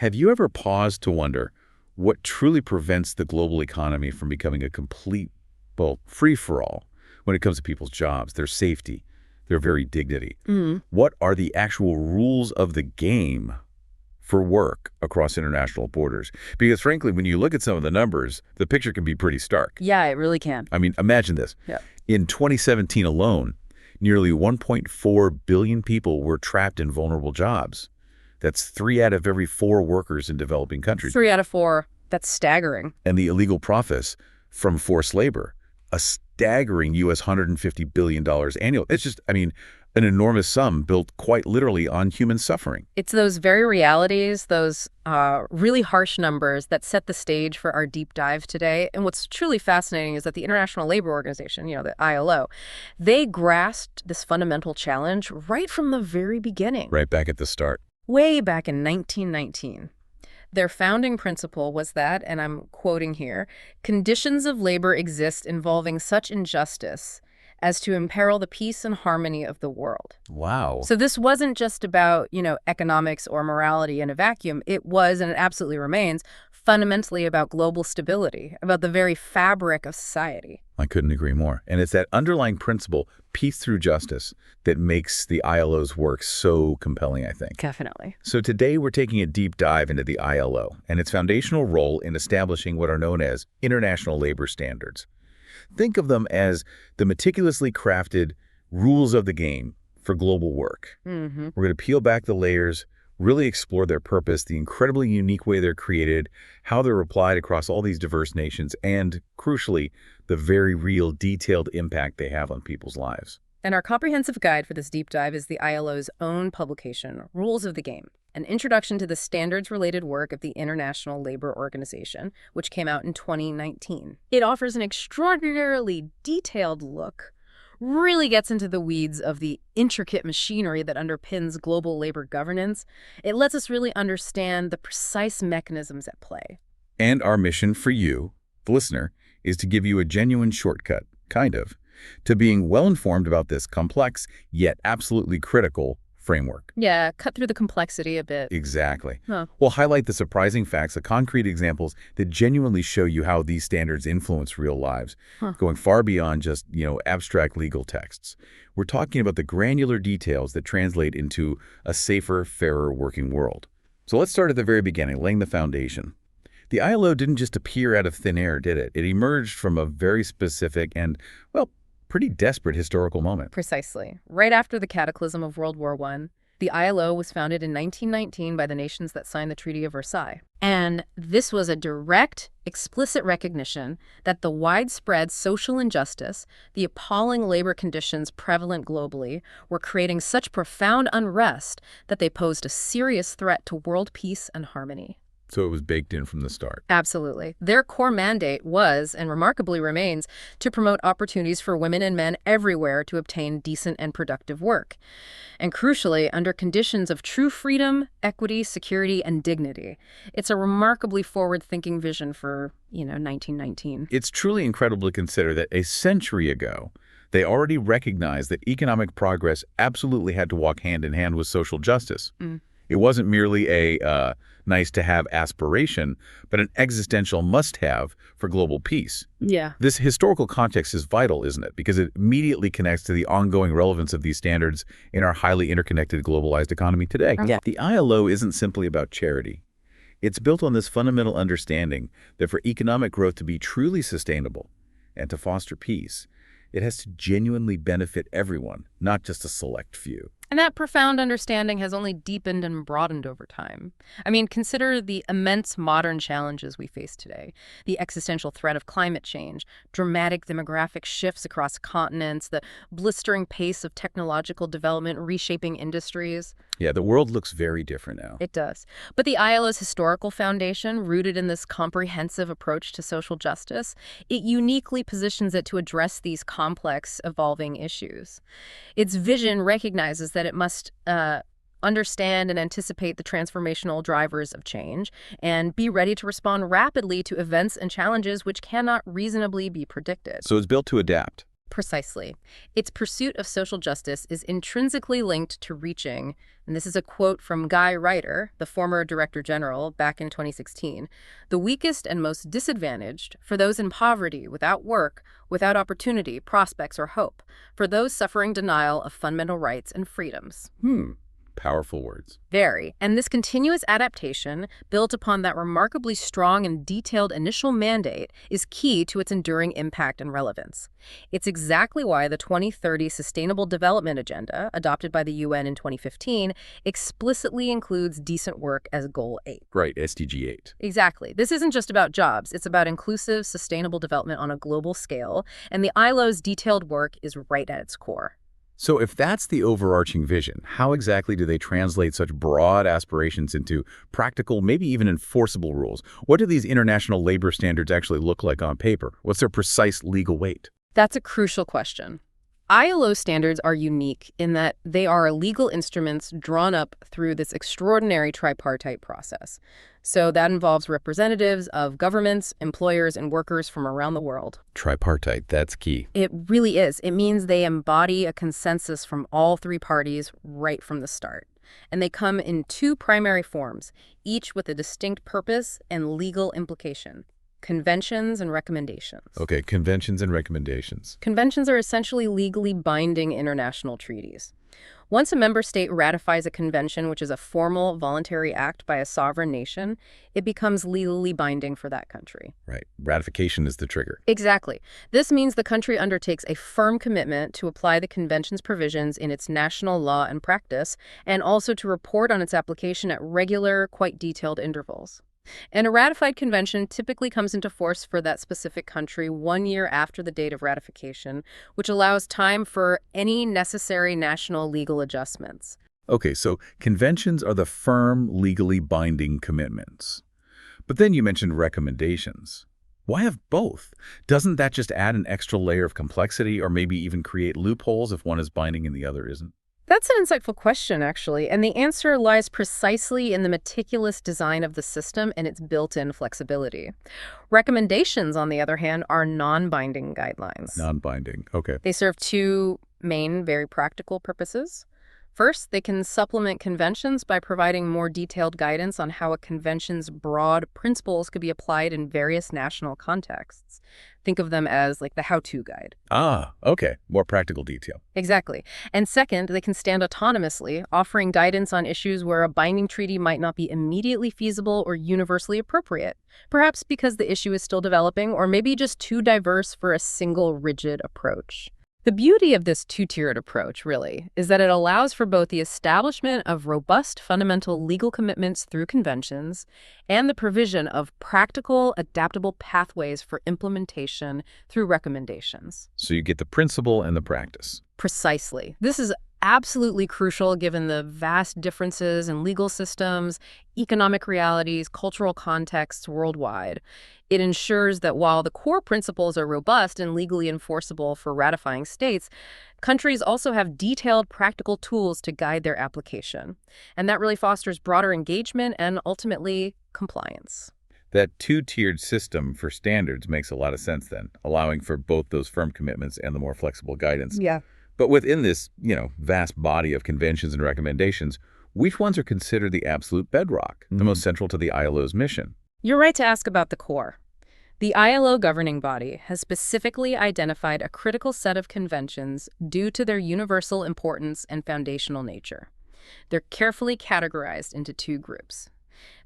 Have you ever paused to wonder what truly prevents the global economy from becoming a complete, well, free-for-all when it comes to people's jobs, their safety, their very dignity? What are the actual rules of the game for work across international borders? Because frankly, when you look at some of the numbers, the picture can be pretty stark. Yeah, it really can. I mean, imagine this. Yeah. In 2017 alone, nearly 1.4 billion people were trapped in vulnerable jobs. That's 3 out of every 4 workers in developing countries. 3 out of 4. That's staggering. And the illegal profits from forced labor, a staggering U.S. $150 billion annual. It's just, I mean, an enormous sum built quite literally on human suffering. It's those very realities, those really harsh numbers that set the stage for our deep dive today. And what's truly fascinating is that the International Labor Organization, the ILO, they grasped this fundamental challenge right from the very beginning. Right back at the start. Way back in 1919. Their founding principle was that, and I'm quoting here, conditions of labor exist involving such injustice as to imperil the peace and harmony of the world. Wow. So this wasn't just about, economics or morality in a vacuum. It was, and it absolutely remains, fundamentally about global stability, about the very fabric of society. I couldn't agree more. And it's that underlying principle, peace through justice, that makes the ILO's work so compelling, I think. Definitely. So today we're taking a deep dive into the ILO and its foundational role in establishing what are known as international labor standards. Think of them as the meticulously crafted rules of the game for global work. Mm-hmm. We're going to peel back the layers, really explore their purpose, the incredibly unique way they're created, how they're applied across all these diverse nations, and, crucially, the very real, detailed impact they have on people's lives. And our comprehensive guide for this deep dive is the ILO's own publication, Rules of the Game, an introduction to the standards-related work of the International Labor Organization, which came out in 2019. It offers an extraordinarily detailed look, really gets into the weeds of the intricate machinery that underpins global labor governance. It lets us really understand the precise mechanisms at play. And our mission for you, the listener, is to give you a genuine shortcut, kind of, to being well-informed about this complex, yet absolutely critical framework. Yeah, cut through the complexity a bit. Exactly. Huh. We'll highlight the surprising facts, the concrete examples that genuinely show you how these standards influence real lives, going far beyond just, abstract legal texts. We're talking about the granular details that translate into a safer, fairer working world. So let's start at the very beginning, laying the foundation. The ILO didn't just appear out of thin air, did it? It emerged from a very specific and, well, pretty desperate historical moment. Precisely. Right after the cataclysm of World War I, the ILO was founded in 1919 by the nations that signed the Treaty of Versailles. And this was a direct, explicit recognition that the widespread social injustice, the appalling labor conditions prevalent globally, were creating such profound unrest that they posed a serious threat to world peace and harmony. So it was baked in from the start. Absolutely. Their core mandate was, and remarkably remains, to promote opportunities for women and men everywhere to obtain decent and productive work. And crucially, under conditions of true freedom, equity, security, and dignity. It's a remarkably forward-thinking vision for, 1919. It's truly incredible to consider that a century ago, they already recognized that economic progress absolutely had to walk hand in hand with social justice. It wasn't merely a nice-to-have aspiration, but an existential must-have for global peace. Yeah. This historical context is vital, isn't it? Because it immediately connects to the ongoing relevance of these standards in our highly interconnected, globalized economy today. Yeah. The ILO isn't simply about charity. It's built on this fundamental understanding that for economic growth to be truly sustainable and to foster peace, it has to genuinely benefit everyone, not just a select few. And that profound understanding has only deepened and broadened over time. I mean, consider the immense modern challenges we face today. The existential threat of climate change, dramatic demographic shifts across continents, the blistering pace of technological development reshaping industries. Yeah, the world looks very different now. It does. But the ILO's historical foundation, rooted in this comprehensive approach to social justice, it uniquely positions it to address these complex, evolving issues. Its vision recognizes that it must understand and anticipate the transformational drivers of change and be ready to respond rapidly to events and challenges which cannot reasonably be predicted. So it's built to adapt. Precisely. Its pursuit of social justice is intrinsically linked to reaching, and this is a quote from Guy Ryder, the former Director General, back in 2016, the weakest and most disadvantaged, for those in poverty, without work, without opportunity, prospects, or hope, for those suffering denial of fundamental rights and freedoms. Powerful words. Very. And this continuous adaptation, built upon that remarkably strong and detailed initial mandate, is key to its enduring impact and relevance. It's exactly why the 2030 Sustainable Development Agenda, adopted by the UN in 2015, explicitly includes decent work as Goal 8. Right, SDG 8. Exactly. This isn't just about jobs. It's about inclusive, sustainable development on a global scale, and the ILO's detailed work is right at its core. So if that's the overarching vision, how exactly do they translate such broad aspirations into practical, maybe even enforceable rules? What do these international labor standards actually look like on paper? What's their precise legal weight? That's a crucial question. ILO standards are unique in that they are legal instruments drawn up through this extraordinary tripartite process. So that involves representatives of governments, employers, and workers from around the world. Tripartite, that's key. It really is. It means they embody a consensus from all three parties right from the start. And they come in two primary forms, each with a distinct purpose and legal implication. Conventions and recommendations. Okay, conventions and recommendations. Conventions are essentially legally binding international treaties. Once a member state ratifies a convention, which is a formal, voluntary act by a sovereign nation, it becomes legally binding for that country. Right. Ratification is the trigger. Exactly. This means the country undertakes a firm commitment to apply the convention's provisions in its national law and practice, and also to report on its application at regular, quite detailed intervals. And a ratified convention typically comes into force for that specific country 1 year after the date of ratification, which allows time for any necessary national legal adjustments. Okay, so conventions are the firm, legally binding commitments. But then you mentioned recommendations. Why have both? Doesn't that just add an extra layer of complexity or maybe even create loopholes if one is binding and the other isn't? That's an insightful question, actually, and the answer lies precisely in the meticulous design of the system and its built-in flexibility. Recommendations, on the other hand, are non-binding guidelines. Non-binding, okay. They serve two main, very practical purposes. First, they can supplement conventions by providing more detailed guidance on how a convention's broad principles could be applied in various national contexts. Think of them as like the how-to guide. Ah, okay. More practical detail. Exactly. And second, they can stand autonomously, offering guidance on issues where a binding treaty might not be immediately feasible or universally appropriate, perhaps because the issue is still developing or maybe just too diverse for a single rigid approach. The beauty of this two-tiered approach, really, is that it allows for both the establishment of robust fundamental legal commitments through conventions and the provision of practical, adaptable pathways for implementation through recommendations. So you get the principle and the practice. Precisely. This is absolutely crucial given the vast differences in legal systems, economic realities, cultural contexts worldwide. It ensures that while the core principles are robust and legally enforceable for ratifying states, countries also have detailed practical tools to guide their application. And that really fosters broader engagement and ultimately compliance. That two-tiered system for standards makes a lot of sense then, allowing for both those firm commitments and the more flexible guidance. Yeah. But within this, vast body of conventions and recommendations, which ones are considered the absolute bedrock, the most central to the ILO's mission? You're right to ask about the core. The ILO governing body has specifically identified a critical set of conventions due to their universal importance and foundational nature. They're carefully categorized into two groups: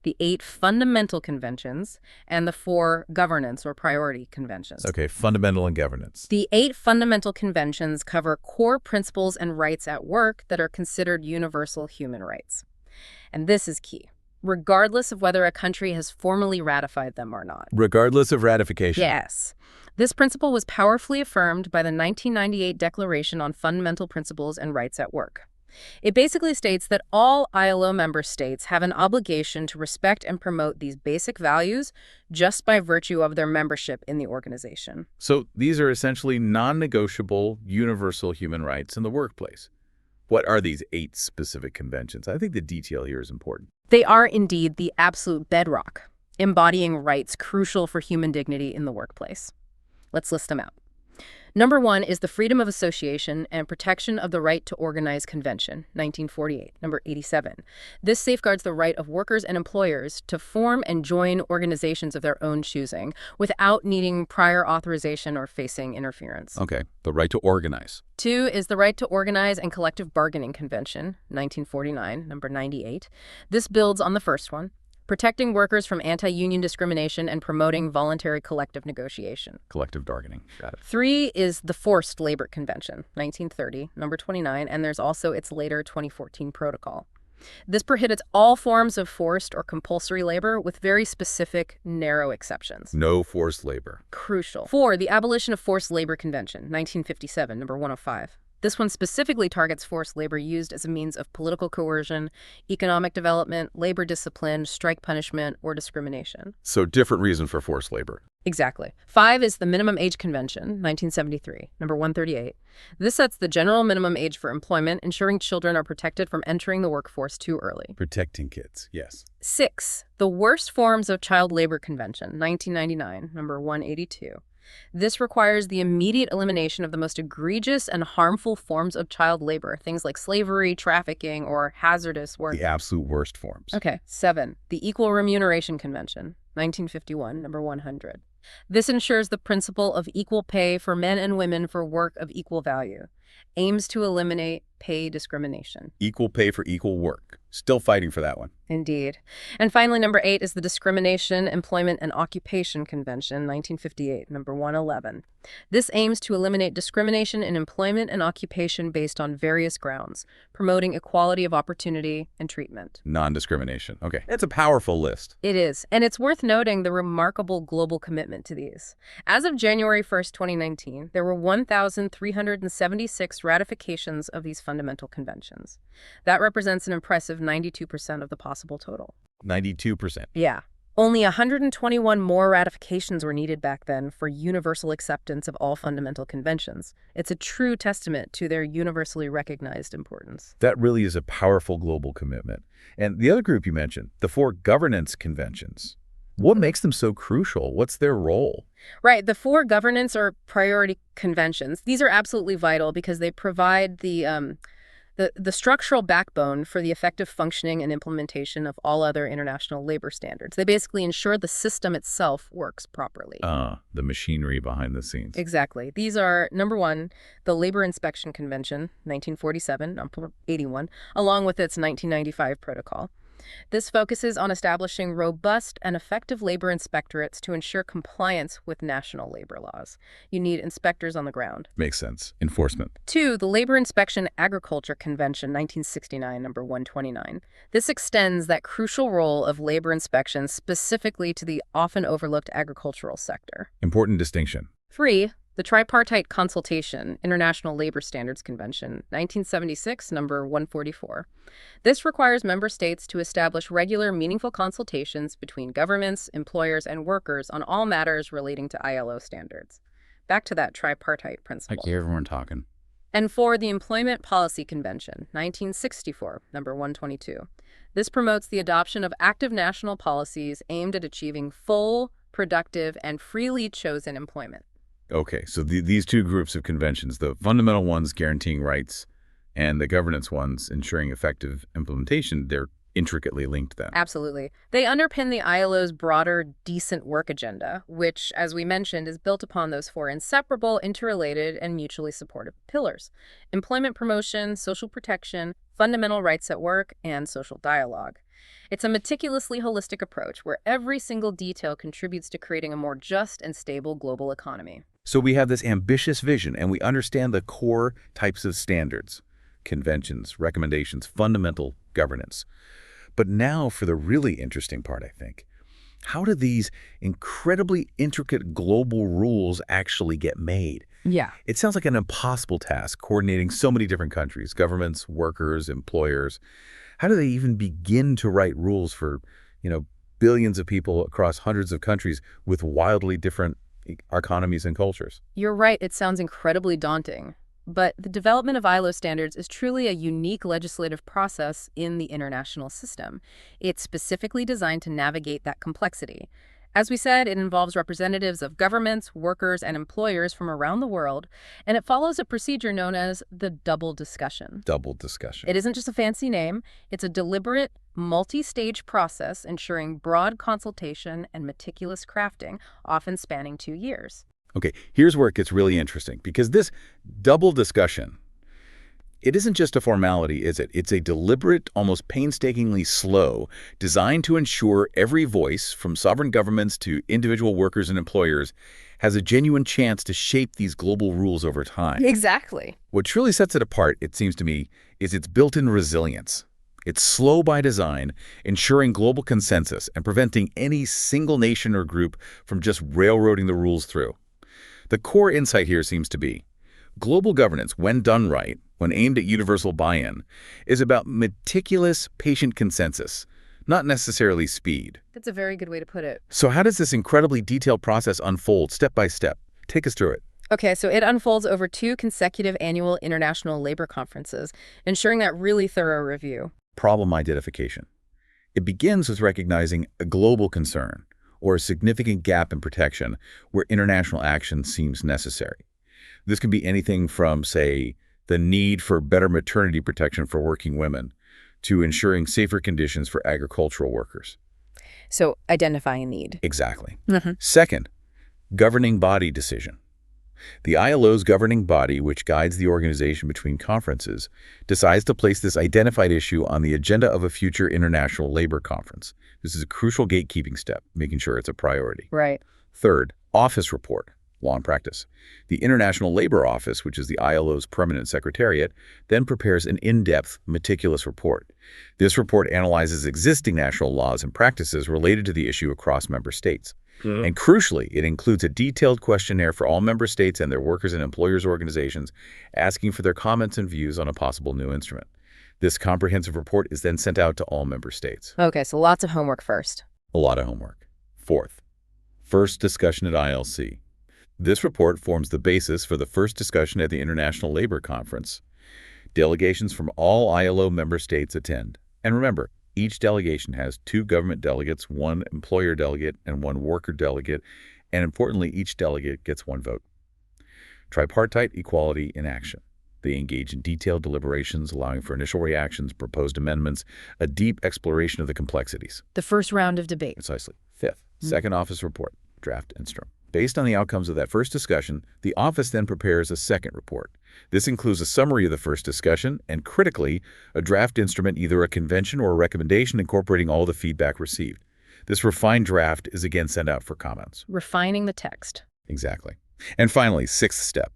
the 8 fundamental conventions and the 4 governance or priority conventions. Okay, fundamental and governance. The 8 fundamental conventions cover core principles and rights at work that are considered universal human rights. And this is key, regardless of whether a country has formally ratified them or not. Regardless of ratification. Yes. This principle was powerfully affirmed by the 1998 Declaration on Fundamental Principles and Rights at Work. It basically states that all ILO member states have an obligation to respect and promote these basic values just by virtue of their membership in the organization. So these are essentially non-negotiable, universal human rights in the workplace. What are these 8 specific conventions? I think the detail here is important. They are indeed the absolute bedrock, embodying rights crucial for human dignity in the workplace. Let's list them out. Number 1 is the Freedom of Association and Protection of the Right to Organize Convention, 1948. Number 87. This safeguards the right of workers and employers to form and join organizations of their own choosing without needing prior authorization or facing interference. Okay, the right to organize. 2 is the Right to Organize and Collective Bargaining Convention, 1949, number 98. This builds on the first one, protecting workers from anti-union discrimination and promoting voluntary collective negotiation. Collective bargaining. Got it. 3 is the Forced Labor Convention, 1930, number 29, and there's also its later 2014 protocol. This prohibits all forms of forced or compulsory labor with very specific, narrow exceptions. No forced labor. Crucial. 4, the Abolition of Forced Labor Convention, 1957, number 105. This one specifically targets forced labor used as a means of political coercion, economic development, labor discipline, strike punishment, or discrimination. So different reason for forced labor. Exactly. 5 is the Minimum Age Convention, 1973, number 138. This sets the general minimum age for employment, ensuring children are protected from entering the workforce too early. Protecting kids, yes. 6, the Worst Forms of Child Labor Convention, 1999, number 182. This requires the immediate elimination of the most egregious and harmful forms of child labor, things like slavery, trafficking, or hazardous work. The absolute worst forms. Okay. 7, the Equal Remuneration Convention, 1951, number 100. This ensures the principle of equal pay for men and women for work of equal value, aims to eliminate pay discrimination. Equal pay for equal work. Still fighting for that one. Indeed. And finally, number 8 is the Discrimination, Employment, and Occupation Convention, 1958, number 111. This aims to eliminate discrimination in employment and occupation based on various grounds, promoting equality of opportunity and treatment. Non-discrimination. Okay. It's a powerful list. It is, and it's worth noting the remarkable global commitment to these. As of January 1st, 2019, there were 1,376 ratifications of these fundamental conventions. That represents an impressive 92% of the possible total. 92%. Yeah. Only 121 more ratifications were needed back then for universal acceptance of all fundamental conventions. It's a true testament to their universally recognized importance. That really is a powerful global commitment. And the other group you mentioned, the 4 governance conventions. What makes them so crucial? What's their role? Right. The 4 governance or priority conventions, these are absolutely vital because they provide the structural backbone for the effective functioning and implementation of all other international labor standards. They basically ensure the system itself works properly. The machinery behind the scenes. Exactly. These are, number 1, the Labor Inspection Convention, 1947, number 81, along with its 1995 protocol. This focuses on establishing robust and effective labor inspectorates to ensure compliance with national labor laws. You need inspectors on the ground. Makes sense. Enforcement. 2, the Labor Inspection Agriculture Convention, 1969, number 129. This extends that crucial role of labor inspection specifically to the often overlooked agricultural sector. Important distinction. 3, the Tripartite Consultation International Labor Standards Convention, 1976, number 144. This requires member states to establish regular, meaningful consultations between governments, employers, and workers on all matters relating to ILO standards. Back to that tripartite principle. I hear everyone talking. And 4, the Employment Policy Convention, 1964, number 122. This promotes the adoption of active national policies aimed at achieving full, productive, and freely chosen employment. Okay, so these 2 groups of conventions, the fundamental ones guaranteeing rights and the governance ones ensuring effective implementation, they're intricately linked then. Absolutely. They underpin the ILO's broader decent work agenda, which, as we mentioned, is built upon those 4 inseparable, interrelated, and mutually supportive pillars: employment promotion, social protection, fundamental rights at work, and social dialogue. It's a meticulously holistic approach where every single detail contributes to creating a more just and stable global economy. So we have this ambitious vision, and we understand the core types of standards, conventions, recommendations, fundamental governance. But now for the really interesting part, I think. How do these incredibly intricate global rules actually get made? Yeah. It sounds like an impossible task, coordinating so many different countries, governments, workers, employers. How do they even begin to write rules for, billions of people across hundreds of countries with wildly different economies and cultures? You're right, it sounds incredibly daunting. But the development of ILO standards is truly a unique legislative process in the international system. It's specifically designed to navigate that complexity. As we said, it involves representatives of governments, workers, and employers from around the world, and it follows a procedure known as the double discussion. Double discussion. It isn't just a fancy name. It's a deliberate, multi-stage process ensuring broad consultation and meticulous crafting, often spanning 2 years. Okay, here's where it gets really interesting, because this double discussion, it isn't just a formality, is it? It's a deliberate, almost painstakingly slow, designed to ensure every voice, from sovereign governments to individual workers and employers, has a genuine chance to shape these global rules over time. Exactly. What truly sets it apart, it seems to me, is its built-in resilience. It's slow by design, ensuring global consensus and preventing any single nation or group from just railroading the rules through. The core insight here seems to be, global governance, when done right, when aimed at universal buy-in, is about meticulous, patient consensus, not necessarily speed. That's a very good way to put it. So how does this incredibly detailed process unfold step by step? Take us through it. Okay, so it unfolds over 2 consecutive annual international labor conferences, ensuring that really thorough review. Problem identification. It begins with recognizing a global concern or a significant gap in protection where international action seems necessary. This can be anything from, say, the need for better maternity protection for working women to ensuring safer conditions for agricultural workers. So identifying need. Exactly. Mm-hmm. Second, governing body decision. The ILO's governing body, which guides the organization between conferences, decides to place this identified issue on the agenda of a future international labor conference. This is a crucial gatekeeping step, making sure it's a priority. Right. Third, office report, law and practice. The International Labor Office, which is the ILO's permanent secretariat, then prepares an in-depth, meticulous report. This report analyzes existing national laws and practices related to the issue across member states. And crucially, it includes a detailed questionnaire for all member states and their workers and employers organizations, asking for their comments and views on a possible new instrument. This comprehensive report is then sent out to all member states. Okay, so lots of homework first. A lot of homework. Fourth, first discussion at ILC. This report forms the basis for the first discussion at the International Labor Conference. Delegations from all ILO member states attend. And remember, each delegation has 2 government delegates, 1 employer delegate, and 1 worker delegate, and importantly, each delegate gets 1 vote. Tripartite equality in action. They engage in detailed deliberations, allowing for initial reactions, proposed amendments, a deep exploration of the complexities. The first round of debate. Precisely. Fifth, second office report, draft instrument. Based on the outcomes of that first discussion, the office then prepares a second report. This includes a summary of the first discussion and, critically, a draft instrument, either a convention or a recommendation incorporating all the feedback received. This refined draft is again sent out for comments. Refining the text. Exactly. And finally, sixth step.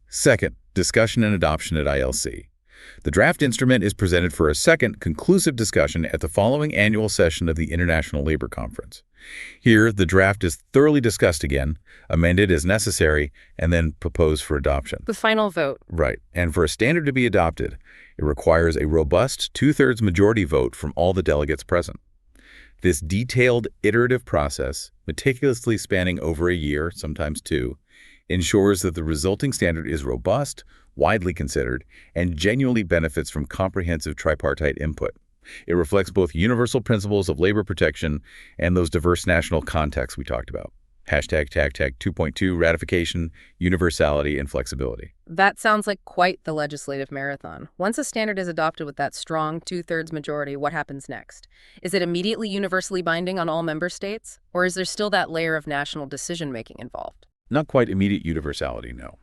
Second, discussion and adoption at ILC. The draft instrument is presented for a second, conclusive discussion at the following annual session of the International Labor Conference. Here, the draft is thoroughly discussed again, amended as necessary, and then proposed for adoption. The final vote. Right. And for a standard to be adopted, it requires a robust 2/3 majority vote from all the delegates present. This detailed, iterative process, meticulously spanning over a year, sometimes 2, ensures that the resulting standard is robust, widely considered, and genuinely benefits from comprehensive tripartite input. It reflects both universal principles of labor protection and those diverse national contexts we talked about. Hashtag TAG 2.2, ratification, universality, and flexibility. That sounds like quite the legislative marathon. Once a standard is adopted with that strong 2/3 majority, what happens next? Is it immediately universally binding on all member states? Or is there still that layer of national decision-making involved? Not quite immediate universality, no.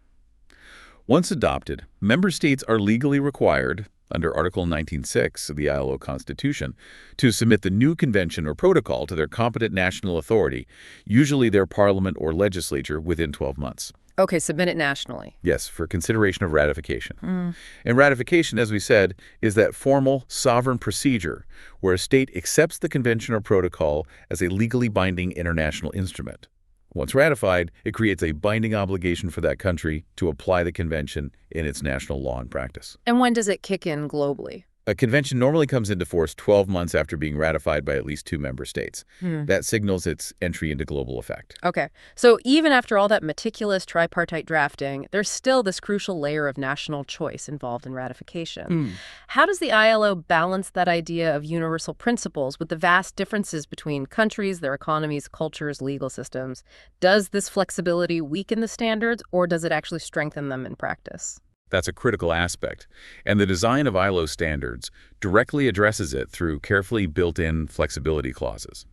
Once adopted, member states are legally required, under Article 19.6 of the ILO Constitution, to submit the new convention or protocol to their competent national authority, usually their parliament or legislature, within 12 months. Okay, submit it nationally. Yes, for consideration of ratification. And ratification, as we said, is that formal, sovereign procedure where a state accepts the convention or protocol as a legally binding international instrument. Once ratified, it creates a binding obligation for that country to apply the convention in its national law and practice. And when does it kick in globally? A convention normally comes into force 12 months after being ratified by at least 2 member states. That signals its entry into global effect. Okay. So even after all that meticulous tripartite drafting, there's still this crucial layer of national choice involved in ratification. How does the ILO balance that idea of universal principles with the vast differences between countries, their economies, cultures, legal systems? Does this flexibility weaken the standards, or does it actually strengthen them in practice? That's a critical aspect, and the design of ILO standards directly addresses it through carefully built-in flexibility clauses.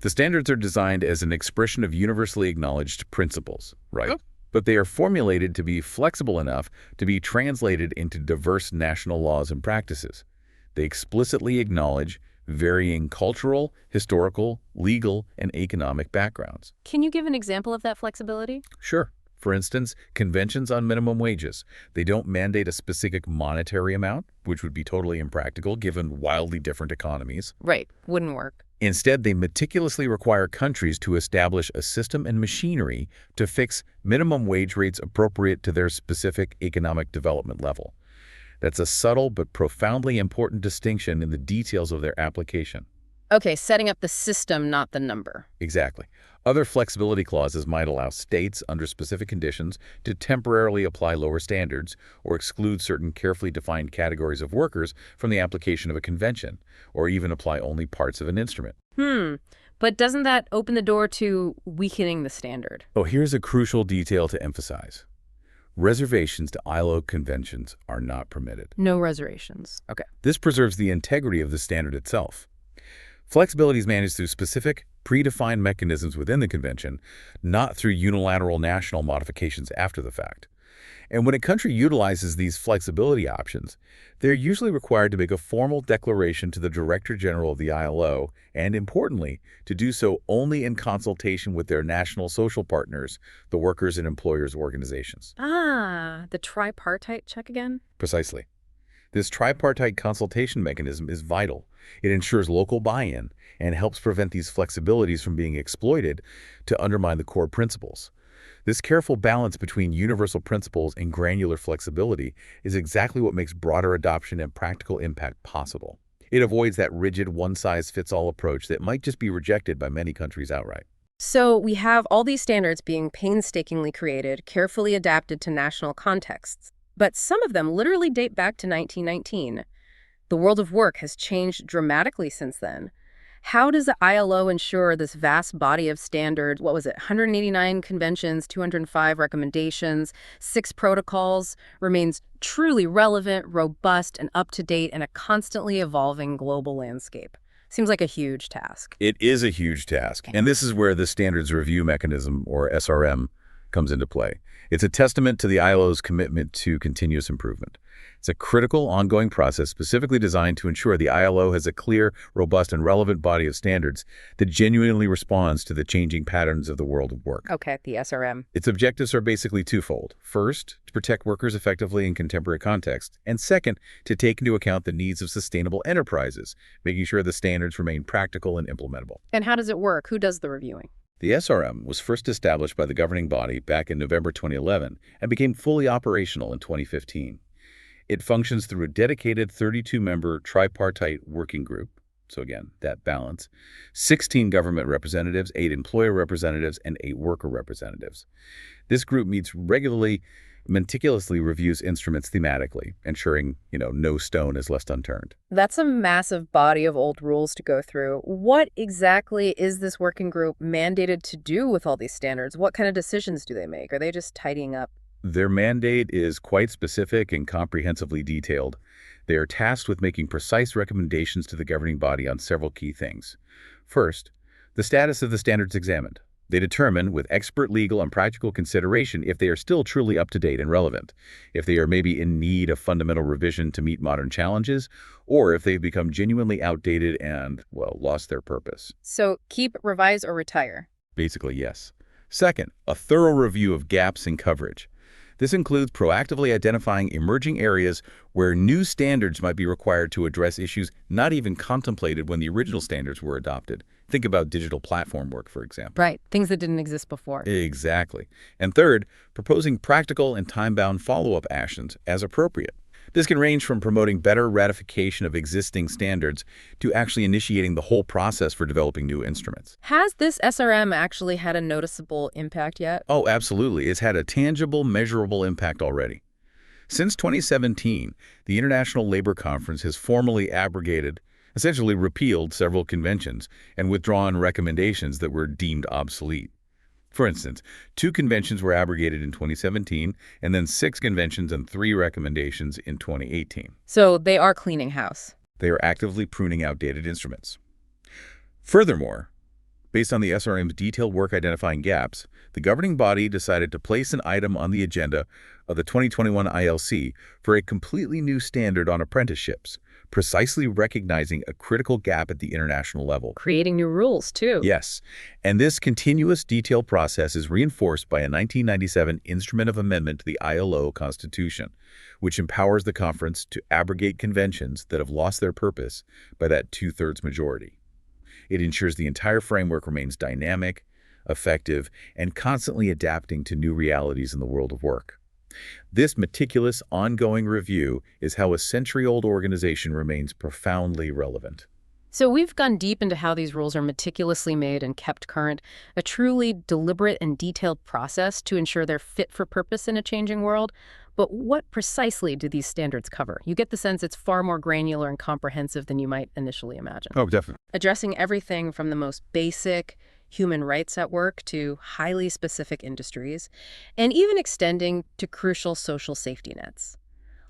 The standards are designed as an expression of universally acknowledged principles, right? Oh. But they are formulated to be flexible enough to be translated into diverse national laws and practices. They explicitly acknowledge varying cultural, historical, legal, and economic backgrounds. Can you give an example of that flexibility? Sure. For instance, conventions on minimum wages. They don't mandate a specific monetary amount, which would be totally impractical given wildly different economies. Right. Wouldn't work. Instead, they meticulously require countries to establish a system and machinery to fix minimum wage rates appropriate to their specific economic development level. That's a subtle but profoundly important distinction in the details of their application. Okay, setting up the system, not the number. Exactly. Other flexibility clauses might allow states, under specific conditions, to temporarily apply lower standards or exclude certain carefully defined categories of workers from the application of a convention, or even apply only parts of an instrument. But doesn't that open the door to weakening the standard? Oh, here's a crucial detail to emphasize. Reservations to ILO conventions are not permitted. No reservations. Okay. This preserves the integrity of the standard itself. Flexibility is managed through specific, predefined mechanisms within the convention, not through unilateral national modifications after the fact. And when a country utilizes these flexibility options, they're usually required to make a formal declaration to the Director General of the ILO, and importantly, to do so only in consultation with their national social partners, the workers' and employers' organizations. The tripartite check again? Precisely. This tripartite consultation mechanism is vital. It ensures local buy-in and helps prevent these flexibilities from being exploited to undermine the core principles. This careful balance between universal principles and granular flexibility is exactly what makes broader adoption and practical impact possible. It avoids that rigid one-size-fits-all approach that might just be rejected by many countries outright. So we have all these standards being painstakingly created, carefully adapted to national contexts. But some of them literally date back to 1919. The world of work has changed dramatically since then. How does the ILO ensure this vast body of standards, 189 conventions, 205 recommendations, 6 protocols, remains truly relevant, robust, and up-to-date in a constantly evolving global landscape? Seems like a huge task. It is a huge task, and this is where the Standards Review Mechanism, or SRM, comes into play. It's a testament to the ILO's commitment to continuous improvement. It's a critical, ongoing process specifically designed to ensure the ILO has a clear, robust, and relevant body of standards that genuinely responds to the changing patterns of the world of work. Okay, the SRM. Its objectives are basically twofold. First, to protect workers effectively in contemporary contexts, and second, to take into account the needs of sustainable enterprises, making sure the standards remain practical and implementable. And how does it work? Who does the reviewing? The SRM was first established by the governing body back in November 2011 and became fully operational in 2015. It functions through a dedicated 32-member tripartite working group, so again, that balance, 16 government representatives, 8 employer representatives, and 8 worker representatives. This group meets regularly, meticulously reviews instruments thematically, ensuring, no stone is left unturned. That's a massive body of old rules to go through. What exactly is this working group mandated to do with all these standards? What kind of decisions do they make? Are they just tidying up? Their mandate is quite specific and comprehensively detailed. They are tasked with making precise recommendations to the governing body on several key things. First, the status of the standards examined. They determine, with expert legal and practical consideration, if they are still truly up-to-date and relevant, if they are maybe in need of fundamental revision to meet modern challenges, or if they've become genuinely outdated and, lost their purpose. So keep, revise, or retire? Basically, yes. Second, a thorough review of gaps in coverage. This includes proactively identifying emerging areas where new standards might be required to address issues not even contemplated when the original standards were adopted. Think about digital platform work, for example. Right, things that didn't exist before. Exactly. And third, proposing practical and time-bound follow-up actions as appropriate. This can range from promoting better ratification of existing standards to actually initiating the whole process for developing new instruments. Has this SRM actually had a noticeable impact yet? Oh, absolutely. It's had a tangible, measurable impact already. Since 2017, the International Labor Conference has formally abrogated, essentially repealed several conventions and withdrawn recommendations that were deemed obsolete. For instance, 2 conventions were abrogated in 2017, and then 6 conventions and 3 recommendations in 2018. So they are cleaning house. They are actively pruning outdated instruments. Furthermore, based on the SRM's detailed work identifying gaps, the governing body decided to place an item on the agenda of the 2021 ILC for a completely new standard on apprenticeships, precisely recognizing a critical gap at the international level. Creating new rules, too. Yes, and this continuous detailed process is reinforced by a 1997 Instrument of Amendment to the ILO Constitution, which empowers the conference to abrogate conventions that have lost their purpose by that 2/3 majority. It ensures the entire framework remains dynamic, effective, and constantly adapting to new realities in the world of work. This meticulous, ongoing review is how a century-old organization remains profoundly relevant. So we've gone deep into how these rules are meticulously made and kept current, a truly deliberate and detailed process to ensure they're fit for purpose in a changing world. But what precisely do these standards cover? You get the sense it's far more granular and comprehensive than you might initially imagine. Oh, definitely. Addressing everything from the most basic human rights at work to highly specific industries, and even extending to crucial social safety nets.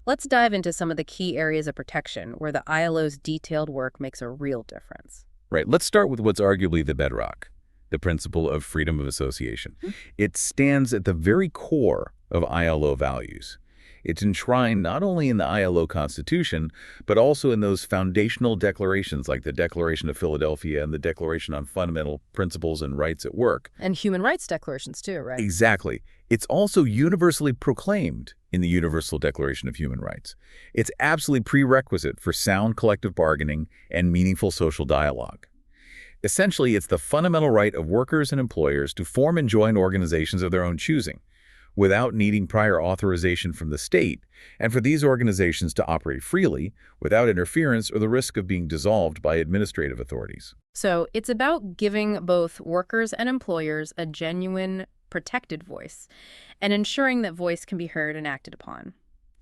Let's dive into some of the key areas of protection where the ILO's detailed work makes a real difference. Right, let's start with what's arguably the bedrock, the principle of freedom of association. It stands at the very core of ILO values. It's enshrined not only in the ILO Constitution, but also in those foundational declarations like the Declaration of Philadelphia and the Declaration on Fundamental Principles and Rights at Work. And human rights declarations too, right? Exactly. It's also universally proclaimed in the Universal Declaration of Human Rights. It's absolutely prerequisite for sound collective bargaining and meaningful social dialogue. Essentially, it's the fundamental right of workers and employers to form and join organizations of their own choosing, without needing prior authorization from the state, and for these organizations to operate freely, without interference or the risk of being dissolved by administrative authorities. So it's about giving both workers and employers a genuine, protected voice, and ensuring that voice can be heard and acted upon.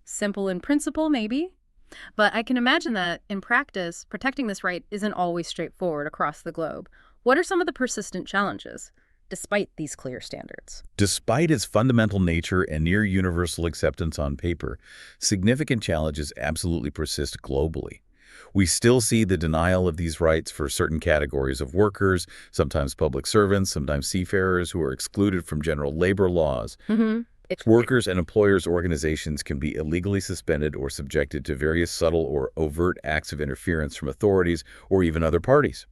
Simple in principle, maybe, but I can imagine that, in practice, protecting this right isn't always straightforward across the globe. What are some of the persistent challenges, despite these clear standards? Despite its fundamental nature and near universal acceptance on paper, significant challenges absolutely persist globally. We still see the denial of these rights for certain categories of workers, sometimes public servants, sometimes seafarers who are excluded from general labor laws. Workers and employers' organizations can be illegally suspended or subjected to various subtle or overt acts of interference from authorities or even other parties.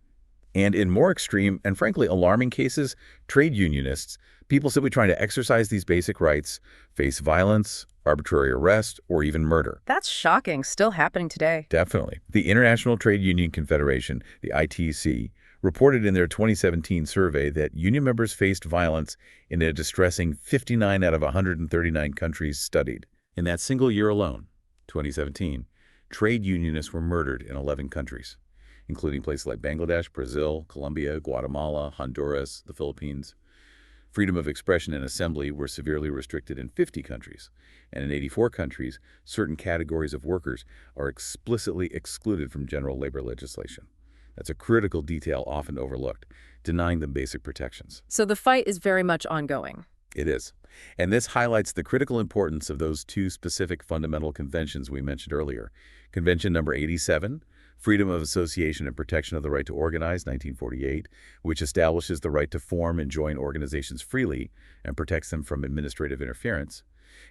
And in more extreme and frankly alarming cases, trade unionists, people simply trying to exercise these basic rights, face violence, arbitrary arrest, or even murder. That's shocking. Still happening today. Definitely. The International Trade Union Confederation, the ITC, reported in their 2017 survey that union members faced violence in a distressing 59 out of 139 countries studied. In that single year alone, 2017, trade unionists were murdered in 11 countries, including places like Bangladesh, Brazil, Colombia, Guatemala, Honduras, the Philippines. Freedom of expression and assembly were severely restricted in 50 countries, and in 84 countries, certain categories of workers are explicitly excluded from general labor legislation. That's a critical detail often overlooked, denying them basic protections. So the fight is very much ongoing. It is. And this highlights the critical importance of those 2 specific fundamental conventions we mentioned earlier. Convention number 87, Freedom of Association and Protection of the Right to Organize, 1948, which establishes the right to form and join organizations freely and protects them from administrative interference.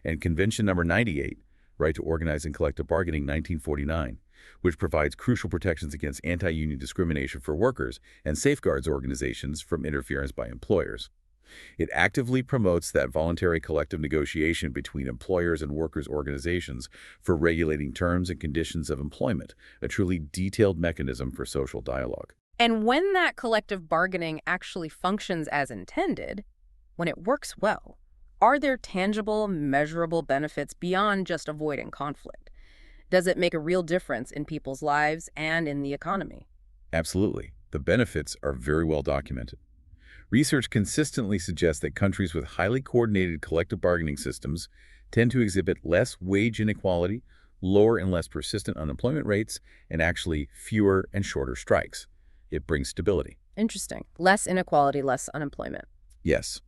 And Convention number 98, Right to Organize and Collective Bargaining, 1949, which provides crucial protections against anti-union discrimination for workers and safeguards organizations from interference by employers. It actively promotes that voluntary collective negotiation between employers and workers' organizations for regulating terms and conditions of employment, a truly detailed mechanism for social dialogue. And when that collective bargaining actually functions as intended, when it works well, are there tangible, measurable benefits beyond just avoiding conflict? Does it make a real difference in people's lives and in the economy? Absolutely. The benefits are very well documented. Research consistently suggests that countries with highly coordinated collective bargaining systems tend to exhibit less wage inequality, lower and less persistent unemployment rates, and actually fewer and shorter strikes. It brings stability. Interesting. Less inequality, less unemployment. Yes.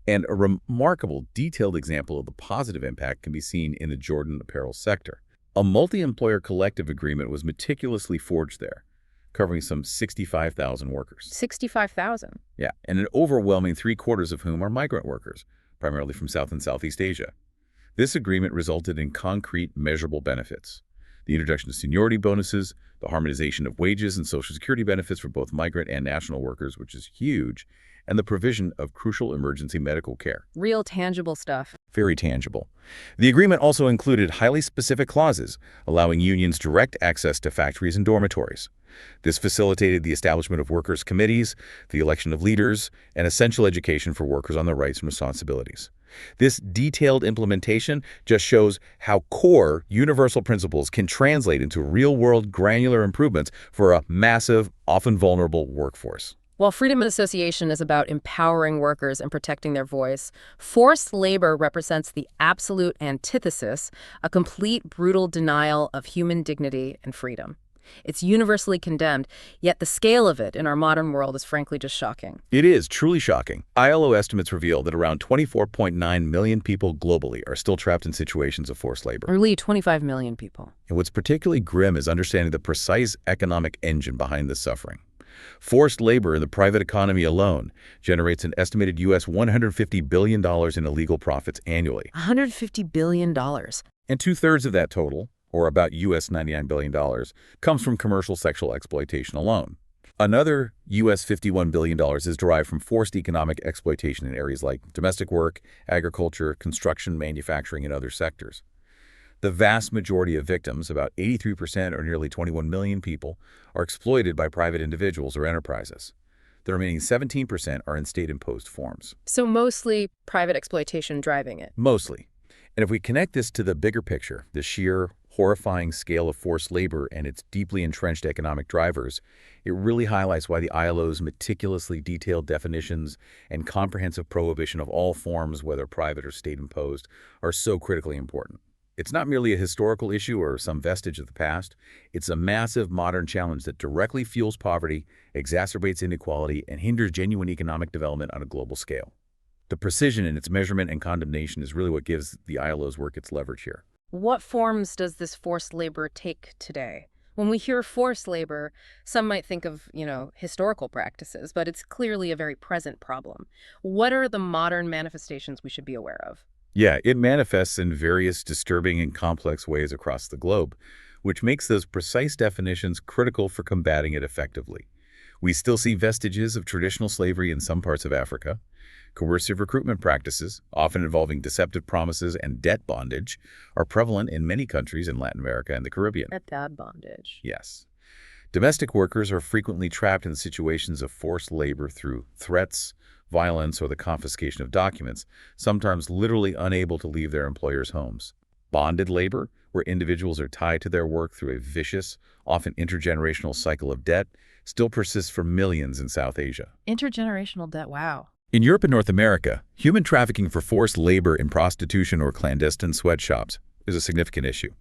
And a remarkable, detailed example of the positive impact can be seen in the Jordan apparel sector. A multi-employer collective agreement was meticulously forged there, covering some 65,000 workers. 65,000. Yeah, and an overwhelming three-quarters of whom are migrant workers, primarily from South and Southeast Asia. This agreement resulted in concrete, measurable benefits. The introduction of seniority bonuses, the harmonization of wages and Social Security benefits for both migrant and national workers, which is huge, and the provision of crucial emergency medical care. Real tangible stuff. Very tangible. The agreement also included highly specific clauses, allowing unions direct access to factories and dormitories. This facilitated the establishment of workers' committees, the election of leaders, and essential education for workers on their rights and responsibilities. This detailed implementation just shows how core universal principles can translate into real-world granular improvements for a massive, often vulnerable workforce. While freedom of association is about empowering workers and protecting their voice, forced labor represents the absolute antithesis, a complete, brutal denial of human dignity and freedom. It's universally condemned, yet the scale of it in our modern world is frankly just shocking. It is truly shocking. ILO estimates reveal that around 24.9 million people globally are still trapped in situations of forced labor. Nearly 25 million people. And what's particularly grim is understanding the precise economic engine behind this suffering. Forced labor in the private economy alone generates an estimated U.S. $150 billion in illegal profits annually. $150 billion. And two-thirds of that total, or about U.S. $99 billion, comes from commercial sexual exploitation alone. Another U.S. $51 billion is derived from forced economic exploitation in areas like domestic work, agriculture, construction, manufacturing, and other sectors. The vast majority of victims, about 83% or nearly 21 million people, are exploited by private individuals or enterprises. The remaining 17% are in state-imposed forms. So mostly private exploitation driving it. Mostly. And if we connect this to the bigger picture, the sheer, horrifying scale of forced labor and its deeply entrenched economic drivers, it really highlights why the ILO's meticulously detailed definitions and comprehensive prohibition of all forms, whether private or state-imposed, are so critically important. It's not merely a historical issue or some vestige of the past. It's a massive modern challenge that directly fuels poverty, exacerbates inequality, and hinders genuine economic development on a global scale. The precision in its measurement and condemnation is really what gives the ILO's work its leverage here. What forms does this forced labor take today? When we hear forced labor, some might think of, historical practices, but it's clearly a very present problem. What are the modern manifestations we should be aware of? Yeah, it manifests in various disturbing and complex ways across the globe, which makes those precise definitions critical for combating it effectively. We still see vestiges of traditional slavery in some parts of Africa. Coercive recruitment practices, often involving deceptive promises and debt bondage, are prevalent in many countries in Latin America and the Caribbean. Debt bondage. Yes. Domestic workers are frequently trapped in situations of forced labor through threats, violence, or the confiscation of documents, sometimes literally unable to leave their employers' homes. Bonded labor, where individuals are tied to their work through a vicious, often intergenerational cycle of debt, still persists for millions in South Asia. Intergenerational debt, wow. In Europe and North America, human trafficking for forced labor in prostitution or clandestine sweatshops is a significant issue,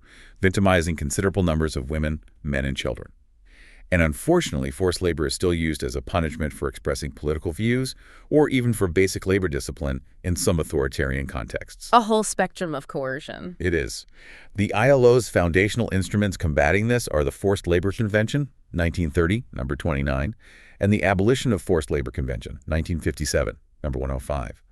victimizing considerable numbers of women, men, and children. And unfortunately, forced labor is still used as a punishment for expressing political views or even for basic labor discipline in some authoritarian contexts. A whole spectrum of coercion. It is. The ILO's foundational instruments combating this are the Forced Labor Convention, 1930, number 29, and the Abolition of Forced Labor Convention, 1957, number 105.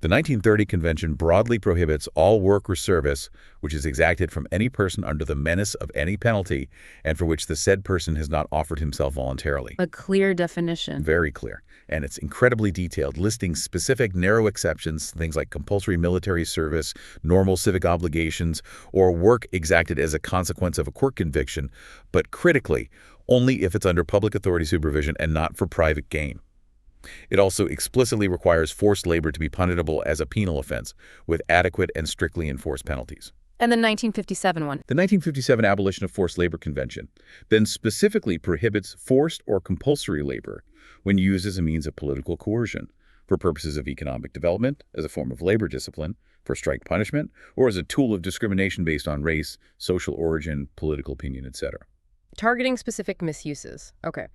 The 1930 Convention broadly prohibits all work or service which is exacted from any person under the menace of any penalty and for which the said person has not offered himself voluntarily. A clear definition. Very clear. And it's incredibly detailed, listing specific narrow exceptions, things like compulsory military service, normal civic obligations, or work exacted as a consequence of a court conviction, but critically, only if it's under public authority supervision and not for private gain. It also explicitly requires forced labor to be punishable as a penal offense, with adequate and strictly enforced penalties. And the 1957 one. The 1957 Abolition of Forced Labor Convention then specifically prohibits forced or compulsory labor when used as a means of political coercion, for purposes of economic development, as a form of labor discipline, for strike punishment, or as a tool of discrimination based on race, social origin, political opinion, etc. Targeting specific misuses. Okay.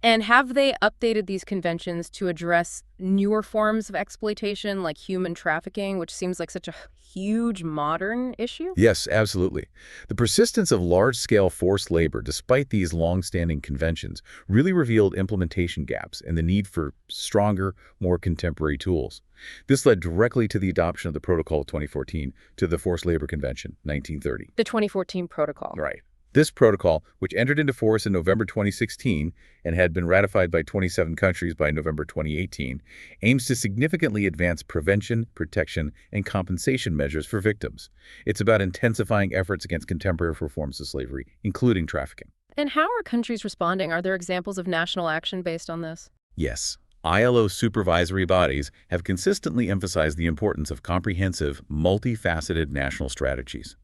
And have they updated these conventions to address newer forms of exploitation like human trafficking, which seems like such a huge modern issue? Yes, absolutely. The persistence of large-scale forced labor, despite these long-standing conventions, really revealed implementation gaps and the need for stronger, more contemporary tools. This led directly to the adoption of the Protocol of 2014 to the Forced Labor Convention, 1930. The 2014 protocol. Right. This protocol, which entered into force in November 2016 and had been ratified by 27 countries by November 2018, aims to significantly advance prevention, protection, and compensation measures for victims. It's about intensifying efforts against contemporary forms of slavery, including trafficking. And how are countries responding? Are there examples of national action based on this? Yes. ILO supervisory bodies have consistently emphasized the importance of comprehensive, multifaceted national strategies.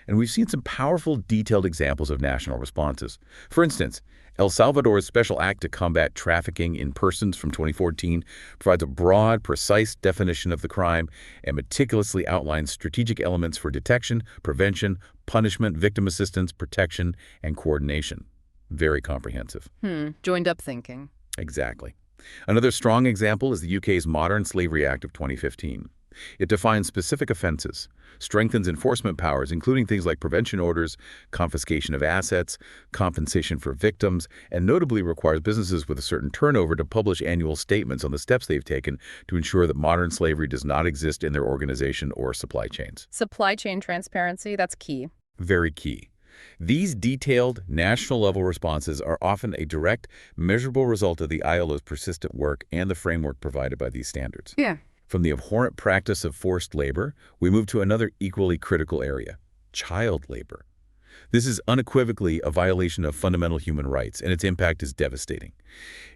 And we've seen some powerful, detailed examples of national responses. For instance, El Salvador's Special Act to Combat Trafficking in Persons from 2014 provides a broad, precise definition of the crime and meticulously outlines strategic elements for detection, prevention, punishment, victim assistance, protection, and coordination. Very comprehensive. Joined up thinking. Exactly. Another strong example is the UK's Modern Slavery Act of 2015. It defines specific offenses, strengthens enforcement powers, including things like prevention orders, confiscation of assets, compensation for victims, and notably requires businesses with a certain turnover to publish annual statements on the steps they've taken to ensure that modern slavery does not exist in their organization or supply chains. Supply chain transparency, that's key. Very key. These detailed, national-level responses are often a direct, measurable result of the ILO's persistent work and the framework provided by these standards. Yeah. From the abhorrent practice of forced labor, we move to another equally critical area, child labor. This is unequivocally a violation of fundamental human rights, and its impact is devastating.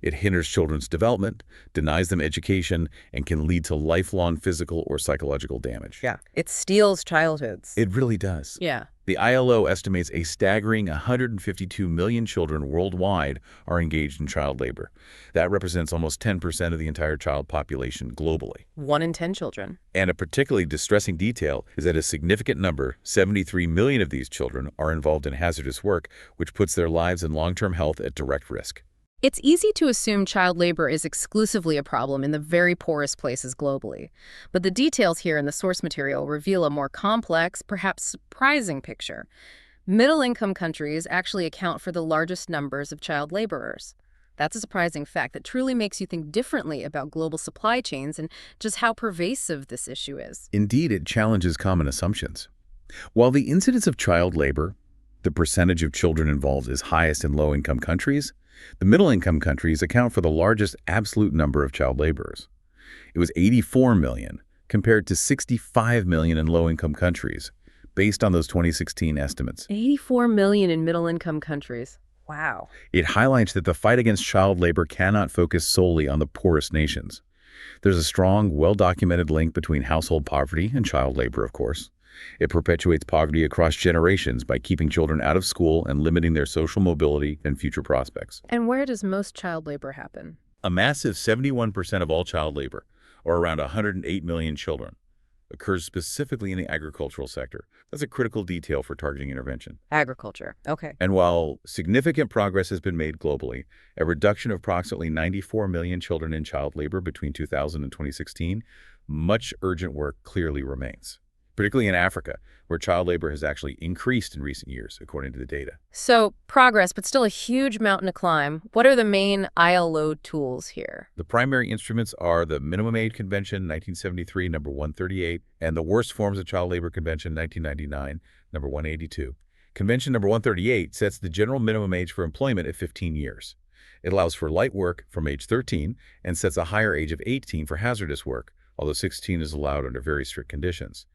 It hinders children's development, denies them education, and can lead to lifelong physical or psychological damage. Yeah. It steals childhoods. It really does. Yeah. The ILO estimates a staggering 152 million children worldwide are engaged in child labor. That represents almost 10% of the entire child population globally. 1 in 10 children. And a particularly distressing detail is that a significant number, 73 million of these children, are involved in hazardous work, which puts their lives and long-term health at direct risk. It's easy to assume child labor is exclusively a problem in the very poorest places globally. But the details here in the source material reveal a more complex, perhaps surprising picture. Middle-income countries actually account for the largest numbers of child laborers. That's a surprising fact that truly makes you think differently about global supply chains and just how pervasive this issue is. Indeed, it challenges common assumptions. While the incidence of child labor, the percentage of children involved, is highest in low-income countries, the middle-income countries account for the largest absolute number of child laborers. It was 84 million, compared to 65 million in low-income countries, based on those 2016 estimates. 84 million in middle-income countries. Wow. It highlights that the fight against child labor cannot focus solely on the poorest nations. There's a strong, well-documented link between household poverty and child labor, of course. It perpetuates poverty across generations by keeping children out of school and limiting their social mobility and future prospects. And where does most child labor happen? A massive 71% of all child labor, or around 108 million children, occurs specifically in the agricultural sector. That's a critical detail for targeting intervention. Agriculture. Okay. And while significant progress has been made globally, a reduction of approximately 94 million children in child labor between 2000 and 2016, much urgent work clearly remains, particularly in Africa, where child labor has actually increased in recent years, according to the data. So progress, but still a huge mountain to climb. What are the main ILO tools here? The primary instruments are the Minimum Aid Convention, 1973, number 138, and the Worst Forms of Child Labor Convention, 1999, number 182. Convention number 138 sets the general minimum age for employment at 15 years. It allows for light work from age 13 and sets a higher age of 18 for hazardous work, although 16 is allowed under very strict conditions.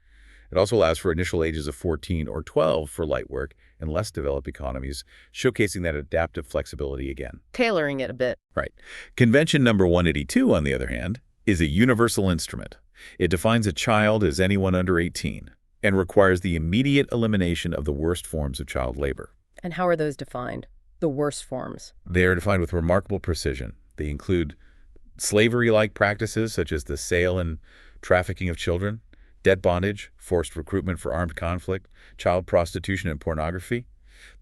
It also allows for initial ages of 14 or 12 for light work in less developed economies, showcasing that adaptive flexibility again. Tailoring it a bit. Right. Convention number 182, on the other hand, is a universal instrument. It defines a child as anyone under 18. and requires the immediate elimination of the worst forms of child labor. And how are those defined? The worst forms. They are defined with remarkable precision. They include slavery-like practices such as the sale and trafficking of children, debt bondage, forced recruitment for armed conflict, child prostitution and pornography,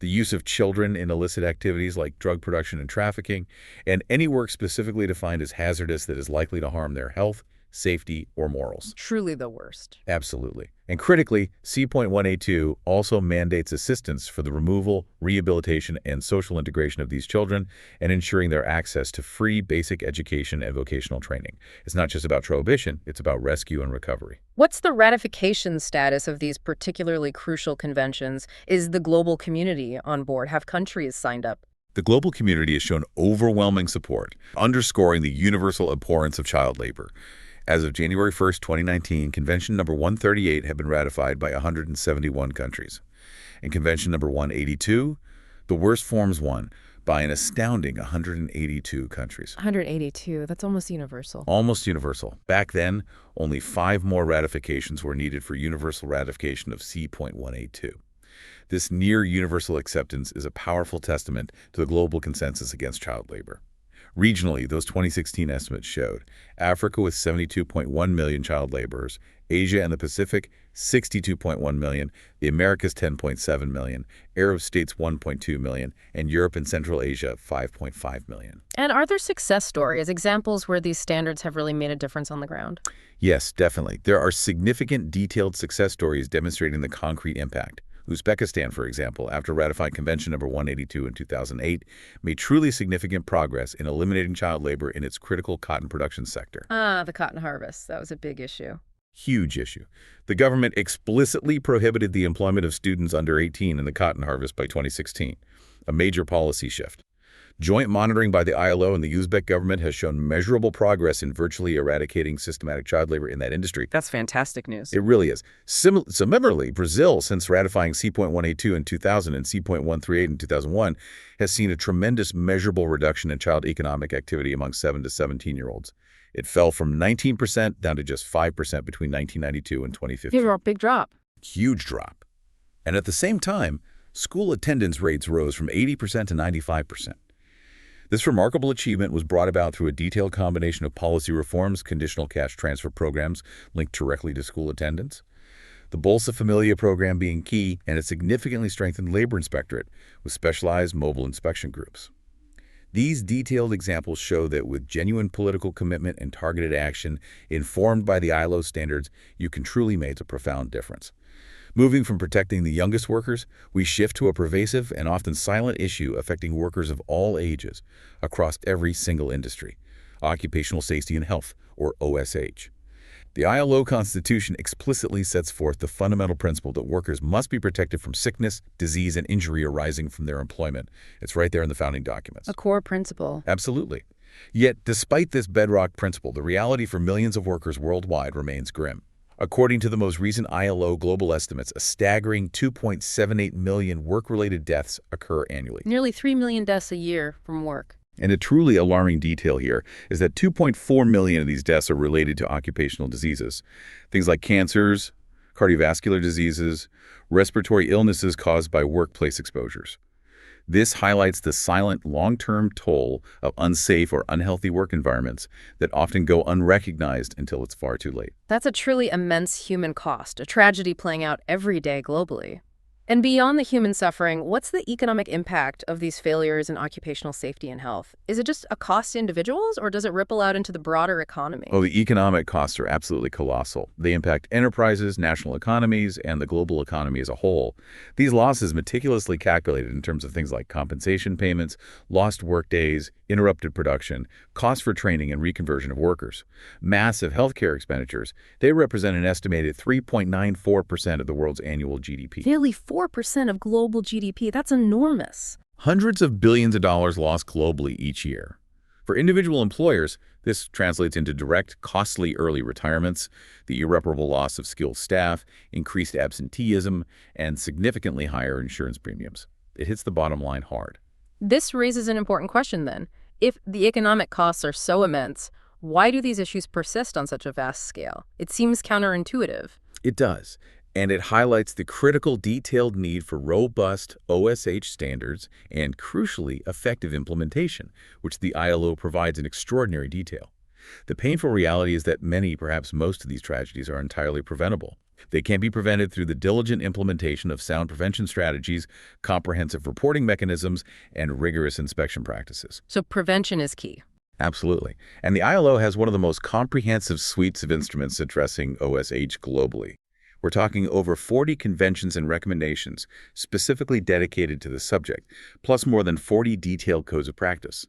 the use of children in illicit activities like drug production and trafficking, and any work specifically defined as hazardous that is likely to harm their health, safety, or morals. Truly the worst. Absolutely. And critically, C.182 also mandates assistance for the removal, rehabilitation, and social integration of these children and ensuring their access to free basic education and vocational training. It's not just about prohibition, it's about rescue and recovery. What's the ratification status of these particularly crucial conventions? Is the global community on board? Have countries signed up? The global community has shown overwhelming support, underscoring the universal abhorrence of child labor. As of January 1, 2019, Convention number 138 had been ratified by 171 countries. And Convention number 182, the worst forms won by an astounding 182 countries. 182, that's almost universal. Almost universal. Back then, only 5 more ratifications were needed for universal ratification of C.182. This near-universal acceptance is a powerful testament to the global consensus against child labor. Regionally, those 2016 estimates showed Africa with 72.1 million child laborers, Asia and the Pacific 62.1 million, the Americas 10.7 million, Arab states 1.2 million, and Europe and Central Asia 5.5 million. And are there success stories, examples where these standards have really made a difference on the ground? Yes, definitely. There are significant detailed success stories demonstrating the concrete impact. Uzbekistan, for example, after ratifying Convention number 182 in 2008, made truly significant progress in eliminating child labor in its critical cotton production sector. The cotton harvest. That was a big issue. Huge issue. The government explicitly prohibited the employment of students under 18 in the cotton harvest by 2016, a major policy shift. Joint monitoring by the ILO and the Uzbek government has shown measurable progress in virtually eradicating systematic child labor in that industry. That's fantastic news. It really is. Similarly, Brazil, since ratifying C.182 in 2000 and C.138 in 2001, has seen a tremendous measurable reduction in child economic activity among 7 to 17-year-olds. It fell from 19% down to just 5% between 1992 and 2015. Big drop. Huge drop. And at the same time, school attendance rates rose from 80% to 95%. This remarkable achievement was brought about through a detailed combination of policy reforms, conditional cash transfer programs linked directly to school attendance, the Bolsa Familia program being key, and a significantly strengthened labor inspectorate with specialized mobile inspection groups. These detailed examples show that with genuine political commitment and targeted action informed by the ILO standards, you can truly make a profound difference. Moving from protecting the youngest workers, we shift to a pervasive and often silent issue affecting workers of all ages across every single industry, occupational safety and health, or OSH. The ILO Constitution explicitly sets forth the fundamental principle that workers must be protected from sickness, disease, and injury arising from their employment. It's right there in the founding documents. A core principle. Absolutely. Yet, despite this bedrock principle, the reality for millions of workers worldwide remains grim. According to the most recent ILO global estimates, a staggering 2.78 million work-related deaths occur annually. Nearly 3 million deaths a year from work. And a truly alarming detail here is that 2.4 million of these deaths are related to occupational diseases. Things like cancers, cardiovascular diseases, respiratory illnesses caused by workplace exposures. This highlights the silent, long-term toll of unsafe or unhealthy work environments that often go unrecognized until it's far too late. That's a truly immense human cost, a tragedy playing out every day globally. And beyond the human suffering, what's the economic impact of these failures in occupational safety and health? Is it just a cost to individuals, or does it ripple out into the broader economy? Oh, the economic costs are absolutely colossal. They impact enterprises, national economies, and the global economy as a whole. These losses meticulously calculated in terms of things like compensation payments, lost workdays, interrupted production, costs for training and reconversion of workers. Massive healthcare expenditures, they represent an estimated 3.94% of the world's annual GDP. Nearly 4% of global GDP. That's enormous. Hundreds of billions of dollars lost globally each year. For individual employers, this translates into direct, costly early retirements, the irreparable loss of skilled staff, increased absenteeism, and significantly higher insurance premiums. It hits the bottom line hard. This raises an important question then. If the economic costs are so immense, why do these issues persist on such a vast scale? It seems counterintuitive. It does. And it highlights the critical detailed need for robust OSH standards and, crucially, effective implementation, which the ILO provides in extraordinary detail. The painful reality is that many, perhaps most of these tragedies are entirely preventable. They can be prevented through the diligent implementation of sound prevention strategies, comprehensive reporting mechanisms, and rigorous inspection practices. So prevention is key. Absolutely. And the ILO has one of the most comprehensive suites of instruments addressing OSH globally. We're talking over 40 conventions and recommendations specifically dedicated to the subject, plus more than 40 detailed codes of practice.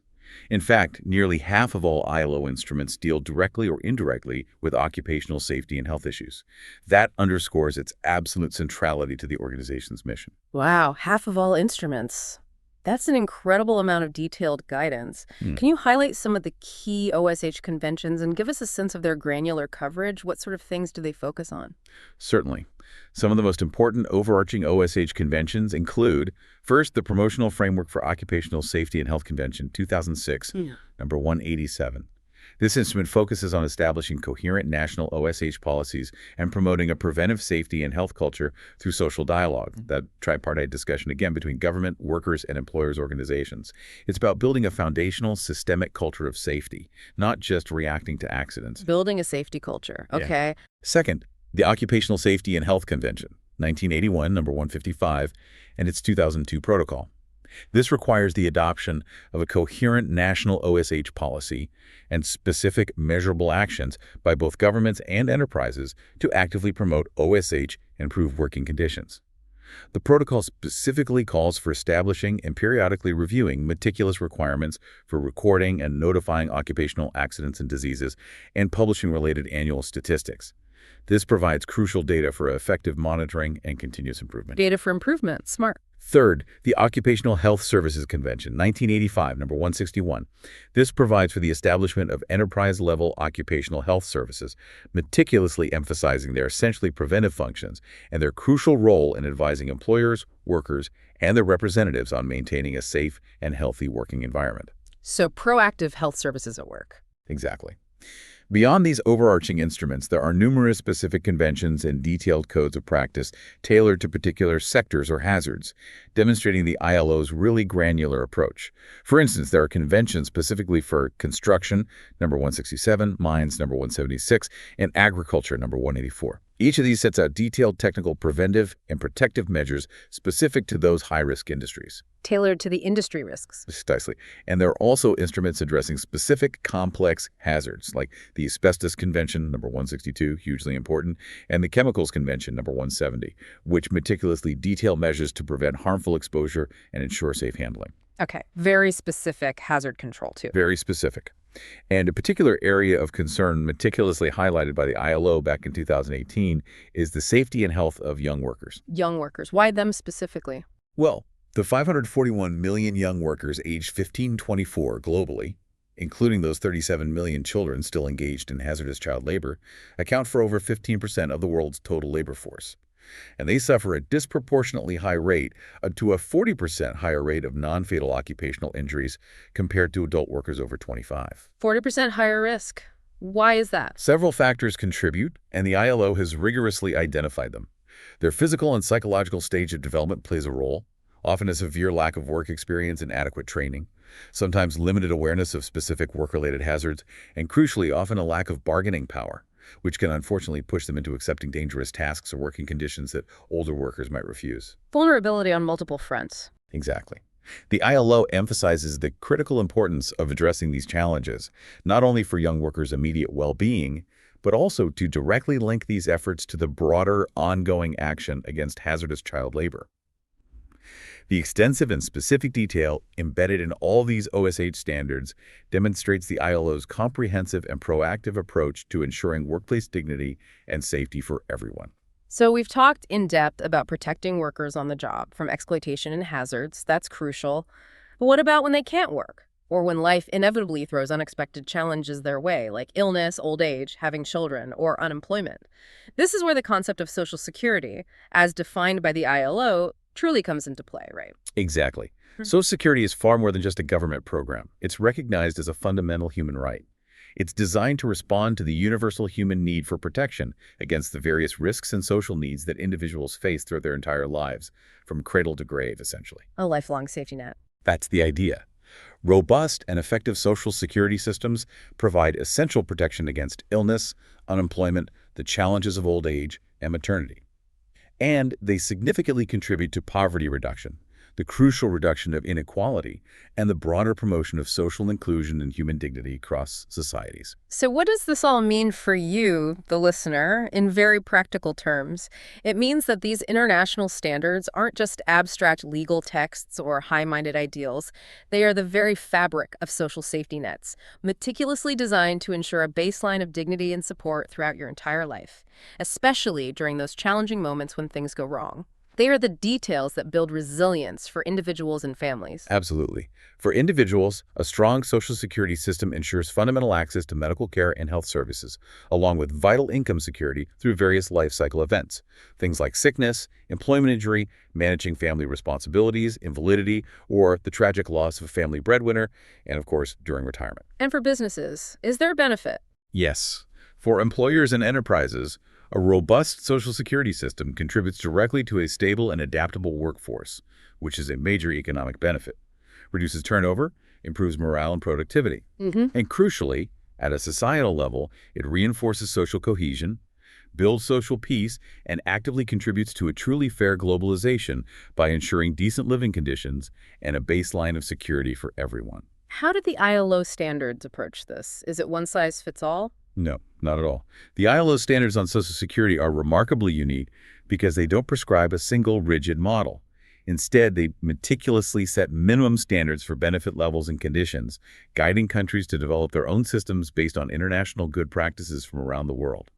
In fact, nearly half of all ILO instruments deal directly or indirectly with occupational safety and health issues. That underscores its absolute centrality to the organization's mission. Wow, half of all instruments. That's an incredible amount of detailed guidance. Can you highlight some of the key OSH conventions and give us a sense of their granular coverage? What sort of things do they focus on? Certainly. Some of the most important overarching OSH conventions include, first, the Promotional Framework for Occupational Safety and Health Convention, 2006, number 187. This instrument focuses on establishing coherent national OSH policies and promoting a preventive safety and health culture through social dialogue, that tripartite discussion, again, between government, workers, and employers' organizations. It's about building a foundational, systemic culture of safety, not just reacting to accidents. Building a safety culture. Okay. Yeah. Second, the Occupational Safety and Health Convention, 1981, number 155, and its 2002 protocol. This requires the adoption of a coherent national OSH policy and specific measurable actions by both governments and enterprises to actively promote OSH and improve working conditions. The protocol specifically calls for establishing and periodically reviewing meticulous requirements for recording and notifying occupational accidents and diseases and publishing related annual statistics. This provides crucial data for effective monitoring and continuous improvement. Data for improvement. Smart. Third, the Occupational Health Services Convention, 1985, number 161. This provides for the establishment of enterprise-level occupational health services, meticulously emphasizing their essentially preventive functions and their crucial role in advising employers, workers, and their representatives on maintaining a safe and healthy working environment. So proactive health services at work. Exactly. Beyond these overarching instruments, there are numerous specific conventions and detailed codes of practice tailored to particular sectors or hazards, demonstrating the ILO's really granular approach. For instance, there are conventions specifically for construction, number 167, mines, number 176, and agriculture, number 184. Each of these sets out detailed technical preventive and protective measures specific to those high-risk industries. Tailored to the industry risks. Precisely. And there are also instruments addressing specific complex hazards, like the Asbestos Convention, number 162, hugely important, and the Chemicals Convention, number 170, which meticulously detail measures to prevent harmful exposure and ensure safe handling. Okay. Very specific hazard control, too. Very specific. And a particular area of concern meticulously highlighted by the ILO back in 2018 is the safety and health of young workers. Young workers. Why them specifically? Well, the 541 million young workers aged 15 to 24 globally, including those 37 million children still engaged in hazardous child labor, account for over 15% of the world's total labor force. And they suffer a disproportionately high rate, to a 40% higher rate of non-fatal occupational injuries compared to adult workers over 25. 40% higher risk. Why is that? Several factors contribute, and the ILO has rigorously identified them. Their physical and psychological stage of development plays a role, often a severe lack of work experience and adequate training, sometimes limited awareness of specific work-related hazards, and crucially, often a lack of bargaining power, which can unfortunately push them into accepting dangerous tasks or working conditions that older workers might refuse. Vulnerability on multiple fronts. Exactly. The ILO emphasizes the critical importance of addressing these challenges, not only for young workers' immediate well-being, but also to directly link these efforts to the broader, ongoing action against hazardous child labor. The extensive and specific detail embedded in all these OSH standards demonstrates the ILO's comprehensive and proactive approach to ensuring workplace dignity and safety for everyone. So we've talked in depth about protecting workers on the job from exploitation and hazards. That's crucial. But what about when they can't work? Or when life inevitably throws unexpected challenges their way, like illness, old age, having children, or unemployment? This is where the concept of Social Security, as defined by the ILO, truly comes into play, right? Exactly. Social Security is far more than just a government program. It's recognized as a fundamental human right. It's designed to respond to the universal human need for protection against the various risks and social needs that individuals face throughout their entire lives, from cradle to grave, essentially. A lifelong safety net. That's the idea. Robust and effective social security systems provide essential protection against illness, unemployment, the challenges of old age, and maternity. And they significantly contribute to poverty reduction, the crucial reduction of inequality, and the broader promotion of social inclusion and human dignity across societies. So what does this all mean for you, the listener, in very practical terms? It means that these international standards aren't just abstract legal texts or high-minded ideals. They are the very fabric of social safety nets, meticulously designed to ensure a baseline of dignity and support throughout your entire life, especially during those challenging moments when things go wrong. They are the details that build resilience for individuals and families. Absolutely. For individuals, a strong Social Security system ensures fundamental access to medical care and health services, along with vital income security through various life cycle events. Things like sickness, employment injury, managing family responsibilities, invalidity, or the tragic loss of a family breadwinner, and of course, during retirement. And for businesses, is there a benefit? Yes. For employers and enterprises, a robust Social Security system contributes directly to a stable and adaptable workforce, which is a major economic benefit, reduces turnover, improves morale and productivity. And crucially, at a societal level, it reinforces social cohesion, builds social peace, and actively contributes to a truly fair globalization by ensuring decent living conditions and a baseline of security for everyone. How did the ILO standards approach this? Is it one size fits all? No, not at all. The ILO standards on Social Security are remarkably unique because they don't prescribe a single rigid model. Instead, they meticulously set minimum standards for benefit levels and conditions, guiding countries to develop their own systems based on international good practices from around the world.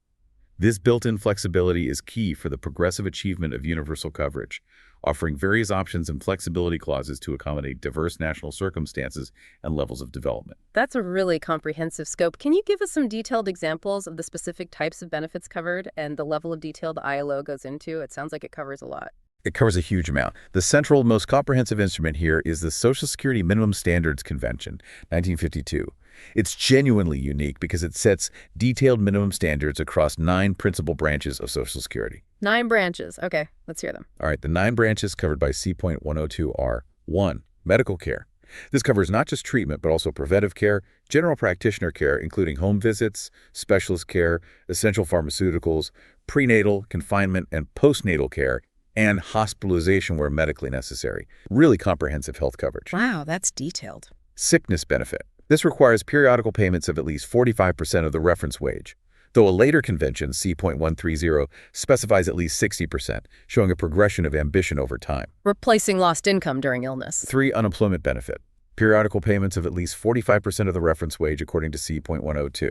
This built-in flexibility is key for the progressive achievement of universal coverage, offering various options and flexibility clauses to accommodate diverse national circumstances and levels of development. That's a really comprehensive scope. Can you give us some detailed examples of the specific types of benefits covered and the level of detail the ILO goes into? It sounds like it covers a lot. It covers a huge amount. The central, most comprehensive instrument here is the Social Security Minimum Standards Convention, 1952. It's genuinely unique because it sets detailed minimum standards across 9 principal branches of Social Security. 9 branches. Okay, let's hear them. All right, the 9 branches covered by C.102 are 1. Medical care. This covers not just treatment, but also preventive care, general practitioner care, including home visits, specialist care, essential pharmaceuticals, prenatal, confinement, and postnatal care, and hospitalization where medically necessary. Really comprehensive health coverage. Wow, that's detailed. Sickness benefit. This requires periodical payments of at least 45% of the reference wage, though a later convention, C.130, specifies at least 60%, showing a progression of ambition over time. Replacing lost income during illness. 3. Unemployment benefit. Periodical payments of at least 45% of the reference wage according to C.102.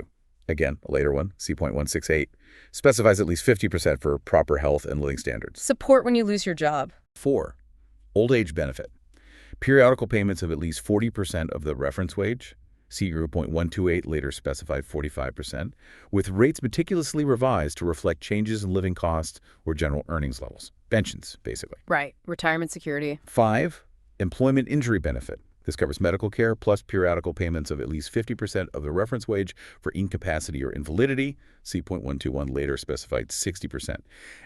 Again, a later one, C.168, specifies at least 50% for proper health and living standards. Support when you lose your job. 4. Old age benefit. Periodical payments of at least 40% of the reference wage, C.128 later specified 45%, with rates meticulously revised to reflect changes in living costs or general earnings levels. Pensions, basically. Right. Retirement security. 5. Employment injury benefit. This covers medical care plus periodical payments of at least 50% of the reference wage for incapacity or invalidity, C.121 later specified 60%,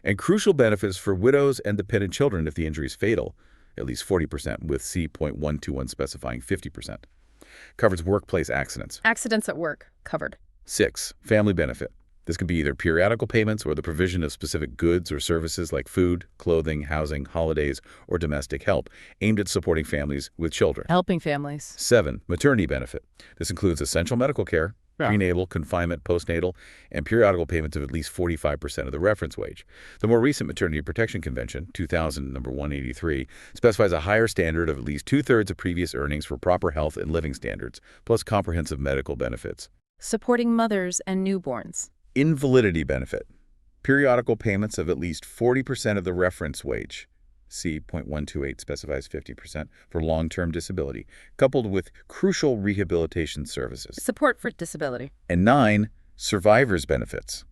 and crucial benefits for widows and dependent children if the injury is fatal, at least 40%, with C.121 specifying 50%. Covers workplace accidents. Accidents at work. Covered. 6. Family benefit. This can be either periodical payments or the provision of specific goods or services like food, clothing, housing, holidays, or domestic help, aimed at supporting families with children. Helping families. 7. Maternity benefit. This includes essential medical care, prenatal, confinement, postnatal, and periodical payments of at least 45% of the reference wage. The more recent Maternity Protection Convention, 2000, number 183, specifies a higher standard of at least 2/3 of previous earnings for proper health and living standards, plus comprehensive medical benefits. Supporting mothers and newborns. Invalidity benefit. Periodical payments of at least 40% of the reference wage, C.128 specifies 50%, for long-term disability, coupled with crucial rehabilitation services. Support for disability. And 9. Survivors benefits.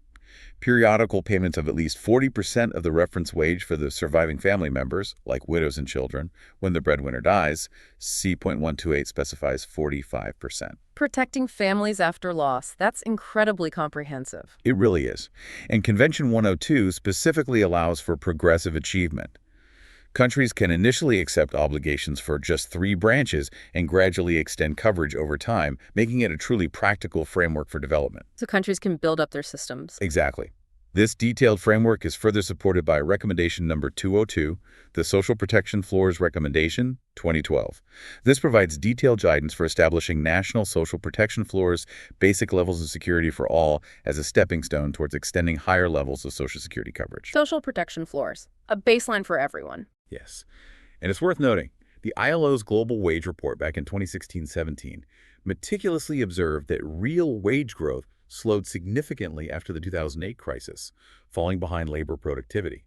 Periodical payments of at least 40% of the reference wage for the surviving family members, like widows and children, when the breadwinner dies, C.128 specifies 45%. Protecting families after loss. That's incredibly comprehensive. It really is. And Convention 102 specifically allows for progressive achievement. Countries can initially accept obligations for just 3 branches and gradually extend coverage over time, making it a truly practical framework for development. So countries can build up their systems. Exactly. This detailed framework is further supported by Recommendation Number 202, the Social Protection Floors Recommendation, 2012. This provides detailed guidance for establishing national social protection floors, basic levels of security for all, as a stepping stone towards extending higher levels of Social Security coverage. Social protection floors, a baseline for everyone. Yes. And it's worth noting, the ILO's Global Wage Report back in 2016-17 meticulously observed that real wage growth slowed significantly after the 2008 crisis, falling behind labor productivity.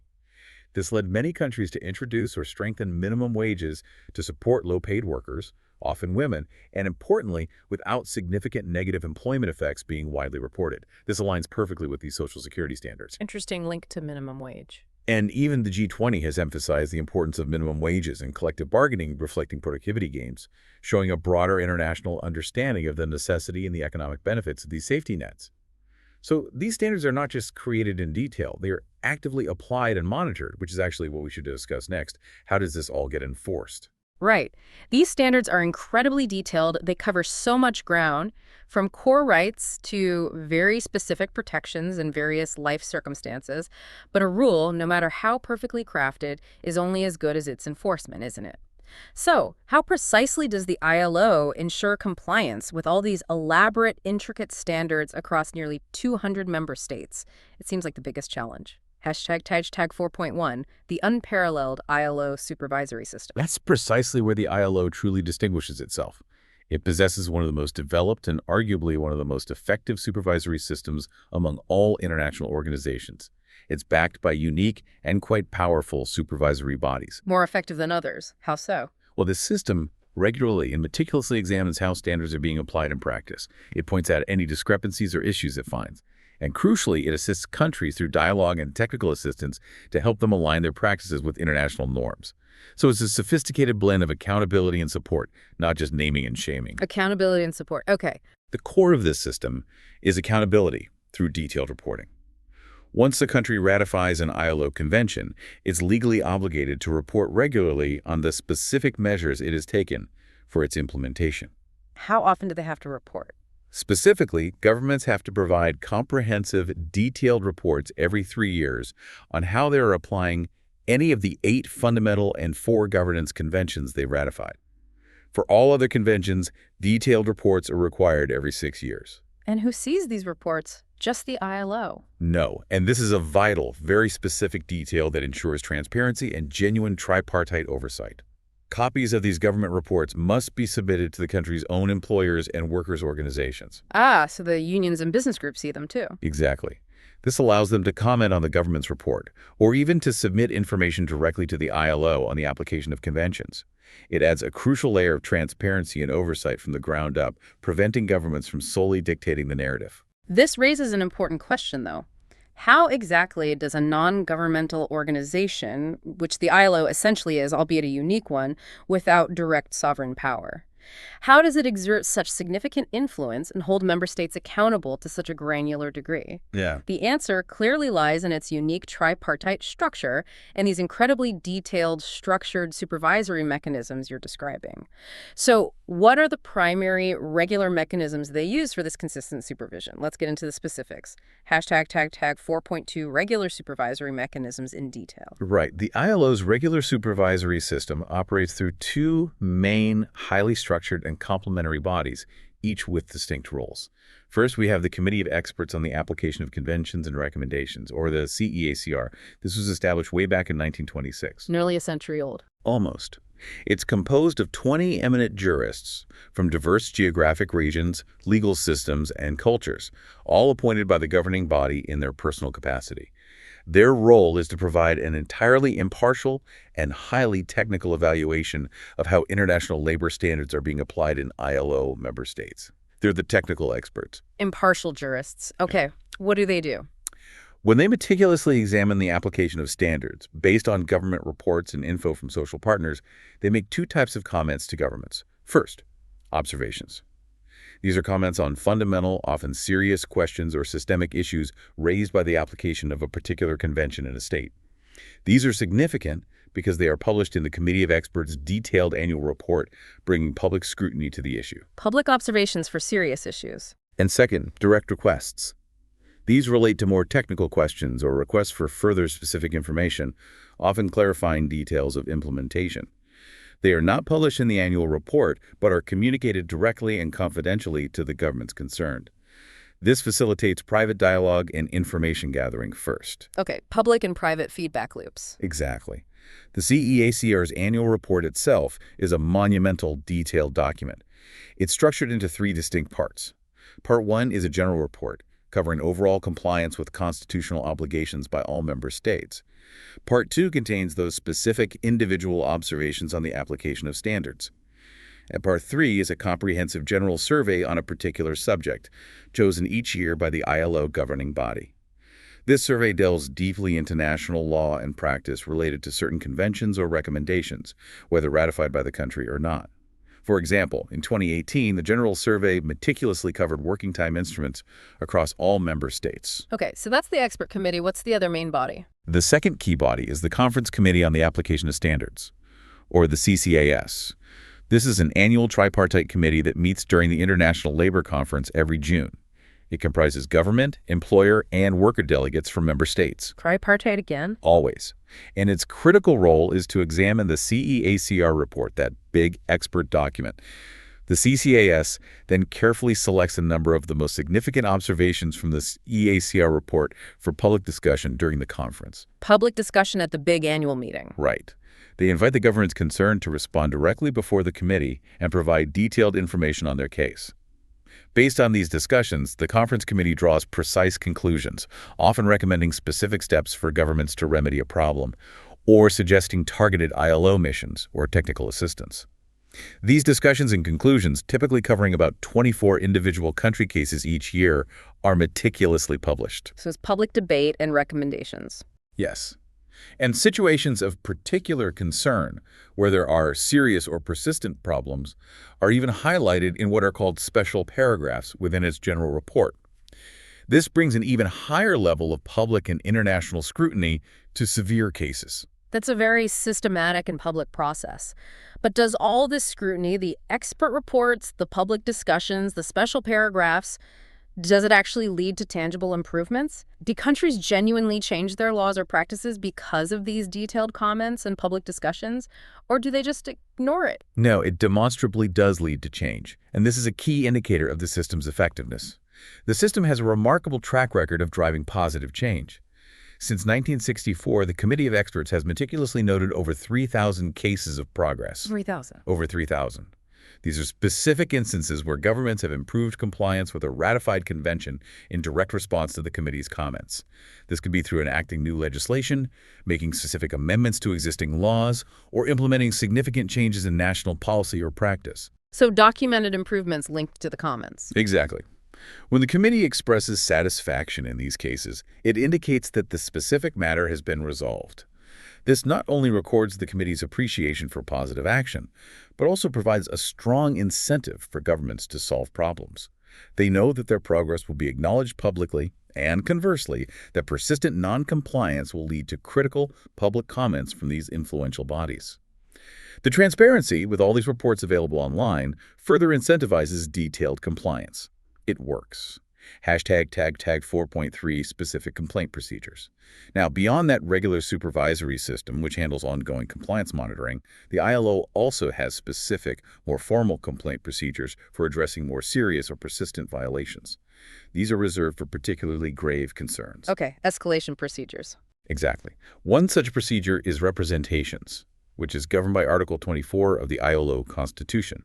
This led many countries to introduce or strengthen minimum wages to support low-paid workers, often women, and importantly, without significant negative employment effects being widely reported. This aligns perfectly with these Social Security standards. Interesting link to minimum wage. And even the G20 has emphasized the importance of minimum wages and collective bargaining reflecting productivity gains, showing a broader international understanding of the necessity and the economic benefits of these safety nets. So these standards are not just created in detail, they are actively applied and monitored, which is actually what we should discuss next. How does this all get enforced? Right. These standards are incredibly detailed. They cover so much ground, from core rights to very specific protections in various life circumstances. But a rule, no matter how perfectly crafted, is only as good as its enforcement, isn't it? So, how precisely does the ILO ensure compliance with all these elaborate, intricate standards across nearly 200 member states? It seems like the biggest challenge. Hashtag 4.1, the unparalleled ILO supervisory system. That's precisely where the ILO truly distinguishes itself. It possesses one of the most developed and arguably one of the most effective supervisory systems among all international organizations. It's backed by unique and quite powerful supervisory bodies. More effective than others. How so? Well, this system regularly and meticulously examines how standards are being applied in practice. It points out any discrepancies or issues it finds. And crucially, it assists countries through dialogue and technical assistance to help them align their practices with international norms. So it's a sophisticated blend of accountability and support, not just naming and shaming. Accountability and support. Okay. The core of this system is accountability through detailed reporting. Once a country ratifies an ILO convention, it's legally obligated to report regularly on the specific measures it has taken for its implementation. How often do they have to report? Specifically, governments have to provide comprehensive, detailed reports every 3 years on how they are applying any of the 8 fundamental and 4 governance conventions they ratified. For all other conventions, detailed reports are required every 6 years. And who sees these reports? Just the ILO? No, and this is a vital, very specific detail that ensures transparency and genuine tripartite oversight. Copies of these government reports must be submitted to the country's own employers and workers' organizations. Ah, so the unions and business groups see them too. Exactly. This allows them to comment on the government's report, or even to submit information directly to the ILO on the application of conventions. It adds a crucial layer of transparency and oversight from the ground up, preventing governments from solely dictating the narrative. This raises an important question, though. How exactly does a non-governmental organization, which the ILO essentially is, albeit a unique one, without direct sovereign power, how does it exert such significant influence and hold member states accountable to such a granular degree? Yeah. The answer clearly lies in its unique tripartite structure and these incredibly detailed, structured supervisory mechanisms you're describing. So what are the primary regular mechanisms they use for this consistent supervision? Let's get into the specifics. Hashtag 4.2 regular supervisory mechanisms in detail. Right. The ILO's regular supervisory system operates through 2 main, highly structured and complementary bodies, each with distinct roles. First, we have the Committee of Experts on the Application of Conventions and Recommendations, or the CEACR. This was established way back in 1926. Nearly a century old. Almost. It's composed of 20 eminent jurists from diverse geographic regions, legal systems, and cultures, all appointed by the governing body in their personal capacity. Their role is to provide an entirely impartial and highly technical evaluation of how international labor standards are being applied in ILO member states. They're the technical experts. Impartial jurists. Okay, what do they do? When they meticulously examine the application of standards based on government reports and info from social partners, they make 2 types of comments to governments. First, observations. These are comments on fundamental, often serious questions or systemic issues raised by the application of a particular convention in a state. These are significant because they are published in the Committee of Experts' detailed annual report, bringing public scrutiny to the issue. Public observations for serious issues. And second, direct requests. These relate to more technical questions or requests for further specific information, often clarifying details of implementation. They are not published in the annual report, but are communicated directly and confidentially to the governments concerned. This facilitates private dialogue and information gathering first. Okay, public and private feedback loops. Exactly. The CEACR's annual report itself is a monumental, detailed document. It's structured into 3 distinct parts. Part 1 is a general report, covering overall compliance with constitutional obligations by all member states. Part 2 contains those specific individual observations on the application of standards. And Part 3 is a comprehensive general survey on a particular subject, chosen each year by the ILO governing body. This survey delves deeply into national law and practice related to certain conventions or recommendations, whether ratified by the country or not. For example, in 2018, the General Survey meticulously covered working time instruments across all member states. Okay, so that's the expert committee. What's the other main body? The second key body is the Conference Committee on the Application of Standards, or the CCAS. This is an annual tripartite committee that meets during the International Labor Conference every June. It comprises government, employer, and worker delegates from member states. Tripartite again? Always. And its critical role is to examine the CEACR report, that big expert document. The CCAS then carefully selects a number of the most significant observations from the EACR report for public discussion during the conference. Public discussion at the big annual meeting. Right. They invite the governments concerned to respond directly before the committee and provide detailed information on their case. Based on these discussions, the conference committee draws precise conclusions, often recommending specific steps for governments to remedy a problem, or suggesting targeted ILO missions or technical assistance. These discussions and conclusions, typically covering about 24 individual country cases each year, are meticulously published. So it's public debate and recommendations. Yes. And situations of particular concern, where there are serious or persistent problems, are even highlighted in what are called special paragraphs within its general report. This brings an even higher level of public and international scrutiny to severe cases. That's a very systematic and public process. But does all this scrutiny, the expert reports, the public discussions, the special paragraphs, does it actually lead to tangible improvements? Do countries genuinely change their laws or practices because of these detailed comments and public discussions, or do they just ignore it? No, it demonstrably does lead to change, and this is a key indicator of the system's effectiveness. The system has a remarkable track record of driving positive change. Since 1964, the Committee of Experts has meticulously noted over 3,000 cases of progress. 3,000. Over 3,000. These are specific instances where governments have improved compliance with a ratified convention in direct response to the committee's comments. This could be through enacting new legislation, making specific amendments to existing laws, or implementing significant changes in national policy or practice. So documented improvements linked to the comments. Exactly. When the committee expresses satisfaction in these cases, it indicates that the specific matter has been resolved. This not only records the committee's appreciation for positive action, but also provides a strong incentive for governments to solve problems. They know that their progress will be acknowledged publicly, and conversely, that persistent non-compliance will lead to critical public comments from these influential bodies. The transparency, with all these reports available online, further incentivizes detailed compliance. It works. Hashtag tag 4.3 specific complaint procedures. Now, beyond that regular supervisory system, which handles ongoing compliance monitoring, the ILO also has specific, more formal complaint procedures for addressing more serious or persistent violations. These are reserved for particularly grave concerns. Okay, escalation procedures. Exactly. One such procedure is representations, which is governed by Article 24 of the ILO Constitution.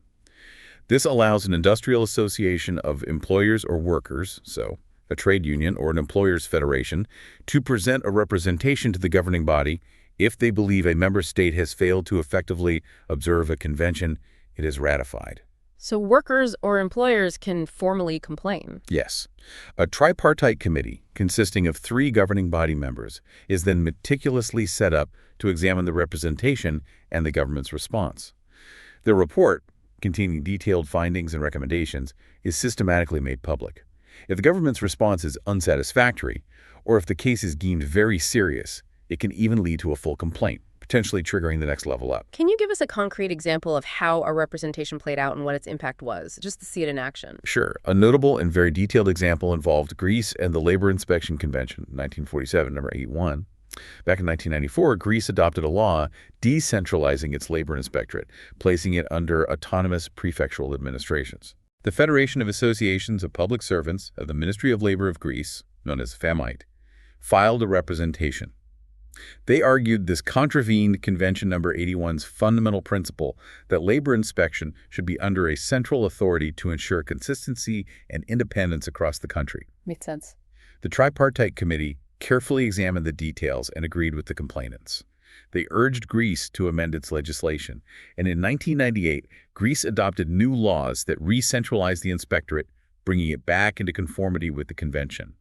This allows an industrial association of employers or workers, so a trade union or an employers' federation, to present a representation to the governing body if they believe a member state has failed to effectively observe a convention it has ratified. So workers or employers can formally complain. Yes. A tripartite committee consisting of 3 governing body members is then meticulously set up to examine the representation and the government's response. The report, containing detailed findings and recommendations, is systematically made public. If the government's response is unsatisfactory, or if the case is deemed very serious, it can even lead to a full complaint, potentially triggering the next level up. Can you give us a concrete example of how a representation played out and what its impact was, just to see it in action? Sure. A notable and very detailed example involved Greece and the Labor Inspection Convention, 1947, number 81. Back in 1994, Greece adopted a law decentralizing its labor inspectorate, placing it under autonomous prefectural administrations. The Federation of Associations of Public Servants of the Ministry of Labor of Greece, known as FAMITE, filed a representation. They argued this contravened Convention number 81's fundamental principle that labor inspection should be under a central authority to ensure consistency and independence across the country. Makes sense. The tripartite committee carefully examined the details and agreed with the complainants. They urged Greece to amend its legislation, and in 1998, Greece adopted new laws that re-centralized the inspectorate, bringing it back into conformity with the convention.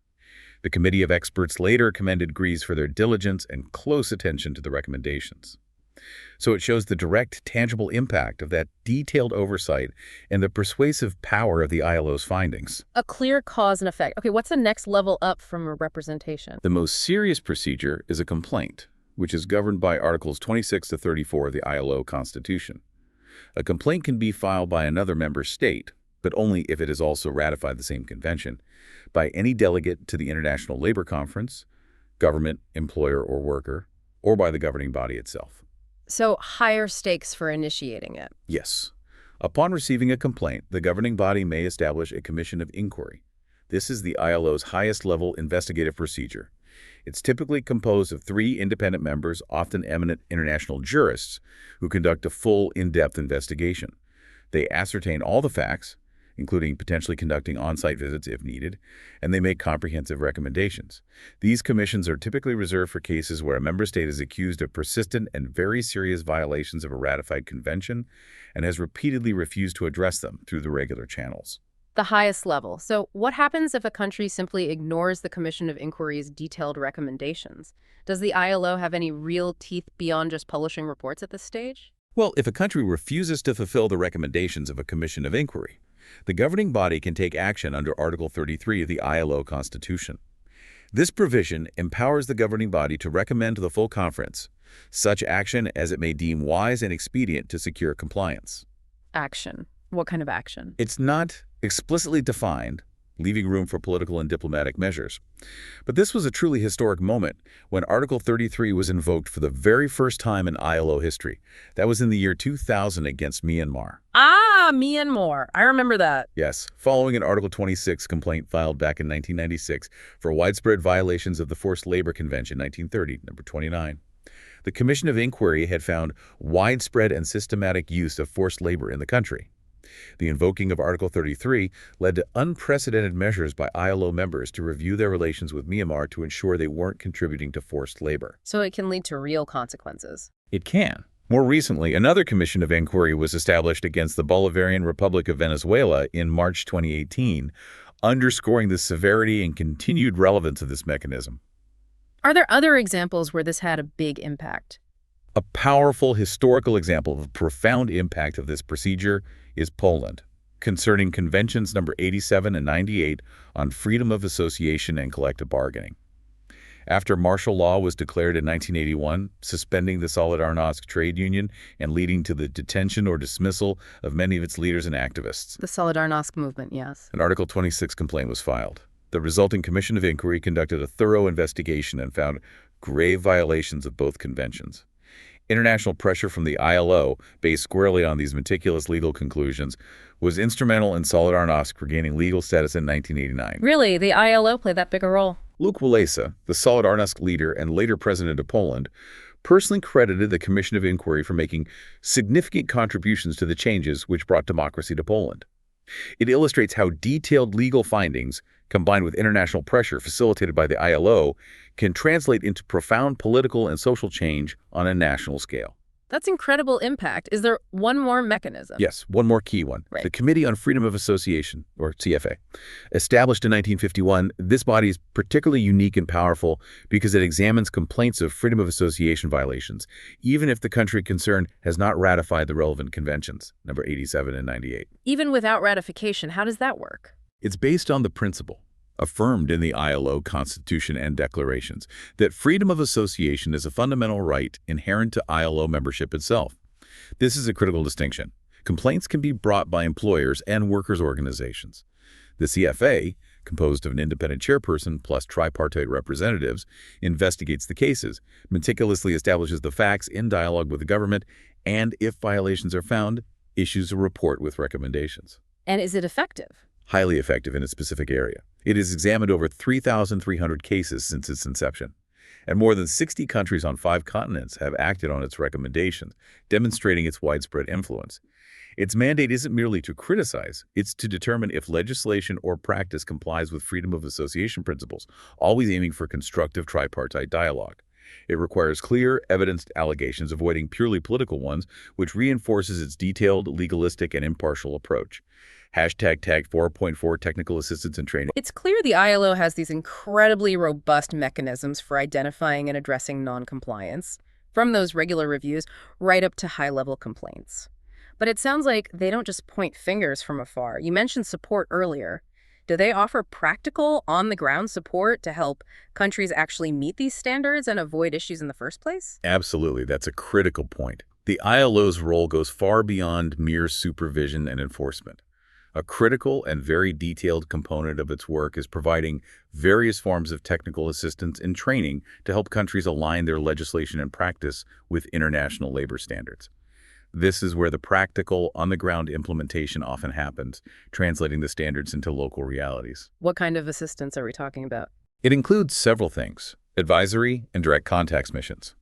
The committee of experts later commended Greece for their diligence and close attention to the recommendations. So it shows the direct, tangible impact of that detailed oversight and the persuasive power of the ILO's findings. A clear cause and effect. Okay, what's the next level up from a representation? The most serious procedure is a complaint, which is governed by Articles 26 to 34 of the ILO Constitution. A complaint can be filed by another member state, but only if it has also ratified the same convention, by any delegate to the International Labor Conference, government, employer, or worker, or by the governing body itself. So higher stakes for initiating it. Yes. Upon receiving a complaint, the governing body may establish a commission of inquiry. This is the ILO's highest-level investigative procedure. It's typically composed of 3 independent members, often eminent international jurists, who conduct a full, in-depth investigation. They ascertain all the facts, including potentially conducting on-site visits if needed, and they make comprehensive recommendations. These commissions are typically reserved for cases where a member state is accused of persistent and very serious violations of a ratified convention and has repeatedly refused to address them through the regular channels. The highest level. So what happens if a country simply ignores the Commission of Inquiry's detailed recommendations? Does the ILO have any real teeth beyond just publishing reports at this stage? Well, if a country refuses to fulfill the recommendations of a commission of inquiry, the governing body can take action under Article 33 of the ILO Constitution. This provision empowers the governing body to recommend to the full conference such action as it may deem wise and expedient to secure compliance. Action. What kind of action? It's not explicitly defined, leaving room for political and diplomatic measures. But this was a truly historic moment when Article 33 was invoked for the very first time in ILO history. That was in the year 2000 against Myanmar. Myanmar. I remember that. Yes, following an Article 26 complaint filed back in 1996 for widespread violations of the Forced Labor Convention, 1930, number 29. The Commission of Inquiry had found widespread and systematic use of forced labor in the country. The invoking of Article 33 led to unprecedented measures by ILO members to review their relations with Myanmar to ensure they weren't contributing to forced labor. So it can lead to real consequences. It can. More recently, another commission of inquiry was established against the Bolivarian Republic of Venezuela in March 2018, underscoring the severity and continued relevance of this mechanism. Are there other examples where this had a big impact? A powerful historical example of the profound impact of this procedure is Poland, concerning Conventions number 87 and 98 on freedom of association and collective bargaining. After martial law was declared in 1981, suspending the Solidarnosc trade union and leading to the detention or dismissal of many of its leaders and activists. The Solidarnosc movement, yes. An Article 26 complaint was filed. The resulting Commission of Inquiry conducted a thorough investigation and found grave violations of both conventions. International pressure from the ILO, based squarely on these meticulous legal conclusions, was instrumental in Solidarnosc regaining legal status in 1989. Really? The ILO played that big a role? Lech Walesa, the Solidarnosc leader and later president of Poland, personally credited the Commission of Inquiry for making significant contributions to the changes which brought democracy to Poland. It illustrates how detailed legal findings, combined with international pressure facilitated by the ILO, can translate into profound political and social change on a national scale. That's incredible impact. Is there one more mechanism? Yes, one more key one. Right. The Committee on Freedom of Association, or CFA. Established in 1951, this body is particularly unique and powerful because it examines complaints of freedom of association violations, even if the country concerned has not ratified the relevant conventions, number 87 and 98. Even without ratification, how does that work? It's based on the principle, affirmed in the ILO Constitution and declarations, that freedom of association is a fundamental right inherent to ILO membership itself. This is a critical distinction. Complaints can be brought by employers and workers' organizations. The CFA, composed of an independent chairperson plus tripartite representatives, investigates the cases, meticulously establishes the facts in dialogue with the government, and if violations are found, issues a report with recommendations. And is it effective? Highly effective in a specific area. It has examined over 3,300 cases since its inception, and more than 60 countries on 5 continents have acted on its recommendations, demonstrating its widespread influence. Its mandate isn't merely to criticize, it's to determine if legislation or practice complies with freedom of association principles, always aiming for constructive tripartite dialogue. It requires clear, evidenced allegations, avoiding purely political ones, which reinforces its detailed, legalistic, and impartial approach. Hashtag tag 4.4 technical assistance and training. It's clear the ILO has these incredibly robust mechanisms for identifying and addressing noncompliance, from those regular reviews right up to high-level complaints. But it sounds like they don't just point fingers from afar. You mentioned support earlier. Do they offer practical, on-the-ground support to help countries actually meet these standards and avoid issues in the first place? Absolutely, that's a critical point. The ILO's role goes far beyond mere supervision and enforcement. A critical and very detailed component of its work is providing various forms of technical assistance and training to help countries align their legislation and practice with international labor standards. This is where the practical, on-the-ground implementation often happens, translating the standards into local realities. What kind of assistance are we talking about? It includes several things: advisory and direct contacts missions.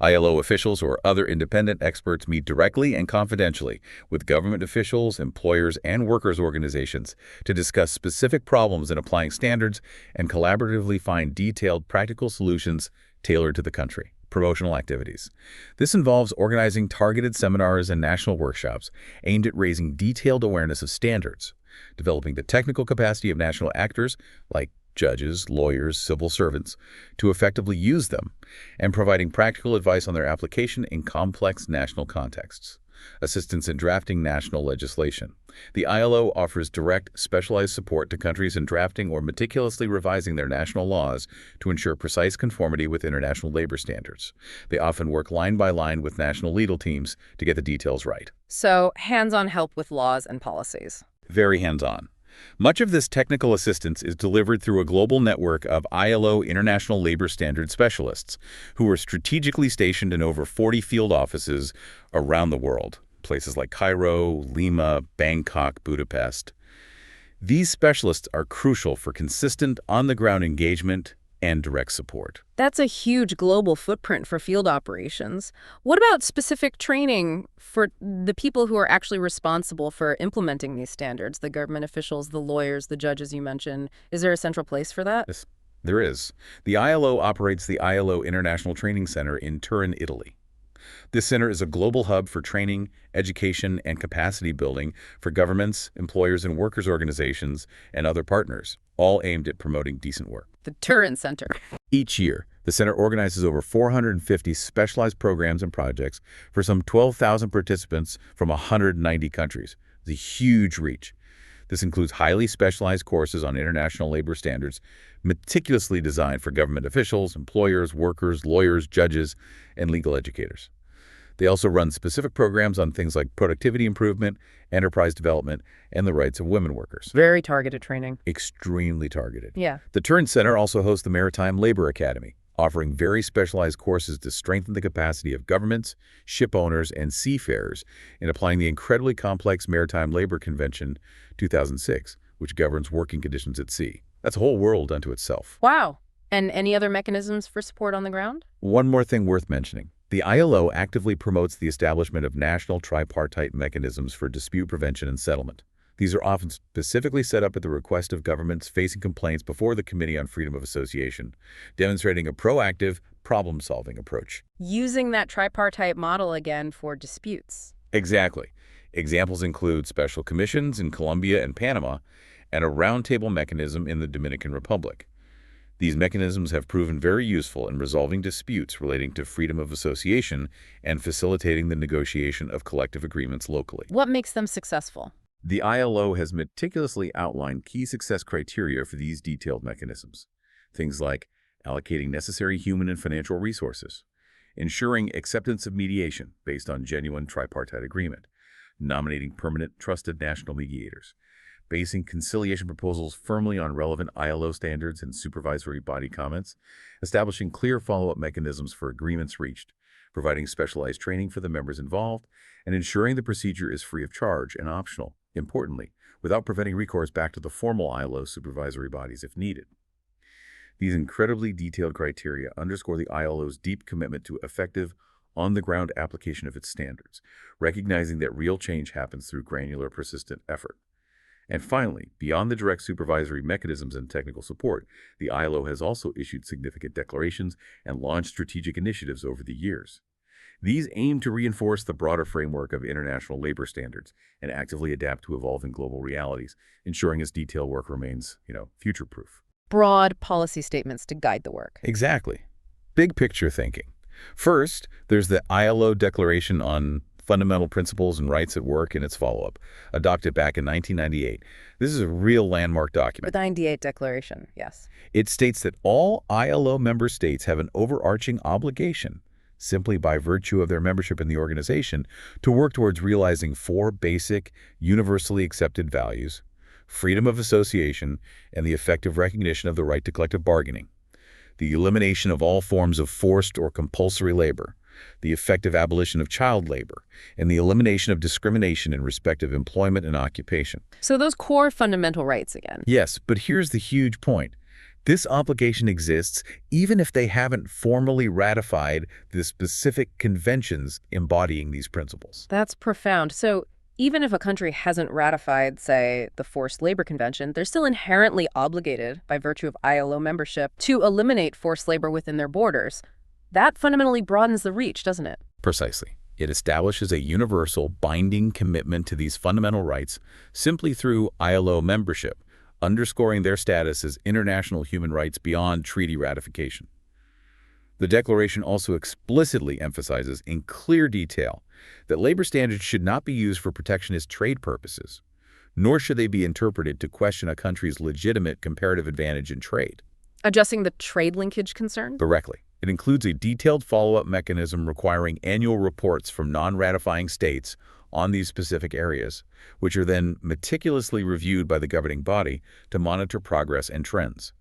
ILO officials or other independent experts meet directly and confidentially with government officials, employers, and workers' organizations to discuss specific problems in applying standards and collaboratively find detailed, practical solutions tailored to the country. Promotional activities. This involves organizing targeted seminars and national workshops aimed at raising detailed awareness of standards, developing the technical capacity of national actors like judges, lawyers, civil servants, to effectively use them, and providing practical advice on their application in complex national contexts. Assistance in drafting national legislation. The ILO offers direct, specialized support to countries in drafting or meticulously revising their national laws to ensure precise conformity with international labor standards. They often work line by line with national legal teams to get the details right. So, hands-on help with laws and policies. Very hands-on. Much of this technical assistance is delivered through a global network of ILO International Labor Standards specialists who are strategically stationed in over 40 field offices around the world, places like Cairo, Lima, Bangkok, Budapest. These specialists are crucial for consistent, on-the-ground engagement and direct support. That's a huge global footprint for field operations. What about specific training for the people who are actually responsible for implementing these standards, the government officials, the lawyers, the judges you mentioned? Is there a central place for that? Yes, there is. The ILO operates the ILO International Training Center in Turin, Italy. This center is a global hub for training, education, and capacity building for governments, employers, and workers' organizations and other partners, all aimed at promoting decent work. The Turin Center. Each year, the center organizes over 450 specialized programs and projects for some 12,000 participants from 190 countries. It's a huge reach. This includes highly specialized courses on international labor standards, meticulously designed for government officials, employers, workers, lawyers, judges, and legal educators. They also run specific programs on things like productivity improvement, enterprise development, and the rights of women workers. Very targeted training. Extremely targeted. Yeah. The Turin Center also hosts the Maritime Labor Academy, offering very specialized courses to strengthen the capacity of governments, ship owners, and seafarers in applying the incredibly complex Maritime Labor Convention 2006, which governs working conditions at sea. That's a whole world unto itself. Wow. And any other mechanisms for support on the ground? One more thing worth mentioning. The ILO actively promotes the establishment of national tripartite mechanisms for dispute prevention and settlement. These are often specifically set up at the request of governments facing complaints before the Committee on Freedom of Association, demonstrating a proactive, problem-solving approach. Using that tripartite model again for disputes. Exactly. Examples include special commissions in Colombia and Panama, and a roundtable mechanism in the Dominican Republic. These mechanisms have proven very useful in resolving disputes relating to freedom of association and facilitating the negotiation of collective agreements locally. What makes them successful? The ILO has meticulously outlined key success criteria for these detailed mechanisms. Things like allocating necessary human and financial resources, ensuring acceptance of mediation based on genuine tripartite agreement, nominating permanent, trusted national mediators, basing conciliation proposals firmly on relevant ILO standards and supervisory body comments, establishing clear follow-up mechanisms for agreements reached, providing specialized training for the members involved, and ensuring the procedure is free of charge and optional, importantly, without preventing recourse back to the formal ILO supervisory bodies if needed. These incredibly detailed criteria underscore the ILO's deep commitment to effective, on-the-ground application of its standards, recognizing that real change happens through granular, persistent effort. And finally, beyond the direct supervisory mechanisms and technical support, the ILO has also issued significant declarations and launched strategic initiatives over the years. These aim to reinforce the broader framework of international labor standards and actively adapt to evolving global realities, ensuring its detailed work remains, future-proof. Broad policy statements to guide the work. Exactly. Big picture thinking. First, there's the ILO Declaration on Fundamental Principles and Rights at Work in its follow-up, adopted back in 1998. This is a real landmark document. The 98 Declaration, yes. It states that all ILO member states have an overarching obligation, simply by virtue of their membership in the organization, to work towards realizing four basic, universally accepted values: freedom of association and the effective recognition of the right to collective bargaining, the elimination of all forms of forced or compulsory labor, the effective abolition of child labor, and the elimination of discrimination in respect of employment and occupation. So those core fundamental rights again. Yes, but here's the huge point. This obligation exists even if they haven't formally ratified the specific conventions embodying these principles. That's profound. So even if a country hasn't ratified, say, the Forced Labor Convention, they're still inherently obligated by virtue of ILO membership to eliminate forced labor within their borders. That fundamentally broadens the reach, doesn't it? Precisely. It establishes a universal, binding commitment to these fundamental rights simply through ILO membership, underscoring their status as international human rights beyond treaty ratification. The Declaration also explicitly emphasizes in clear detail that labor standards should not be used for protectionist trade purposes, nor should they be interpreted to question a country's legitimate comparative advantage in trade. Addressing the trade linkage concern? Directly. It includes a detailed follow-up mechanism requiring annual reports from non-ratifying states on these specific areas, which are then meticulously reviewed by the governing body to monitor progress and trends.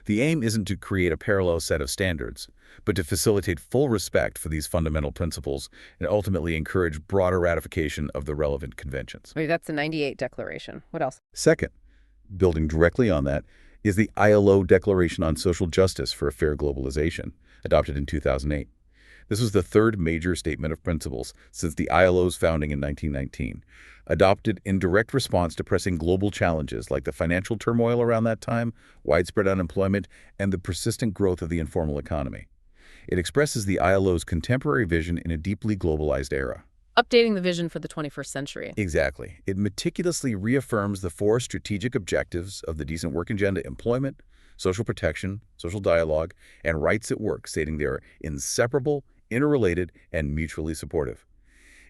The aim isn't to create a parallel set of standards, but to facilitate full respect for these fundamental principles and ultimately encourage broader ratification of the relevant conventions. Wait, that's the 98 Declaration. What else? Second, building directly on that, is the ILO Declaration on Social Justice for a Fair Globalization, adopted in 2008. This was the third major statement of principles since the ILO's founding in 1919, adopted in direct response to pressing global challenges like the financial turmoil around that time, widespread unemployment, and the persistent growth of the informal economy. It expresses the ILO's contemporary vision in a deeply globalized era. Updating the vision for the 21st century. Exactly. It meticulously reaffirms the four strategic objectives of the Decent Work Agenda: employment, social protection, social dialogue, and rights at work, stating they are inseparable, interrelated, and mutually supportive.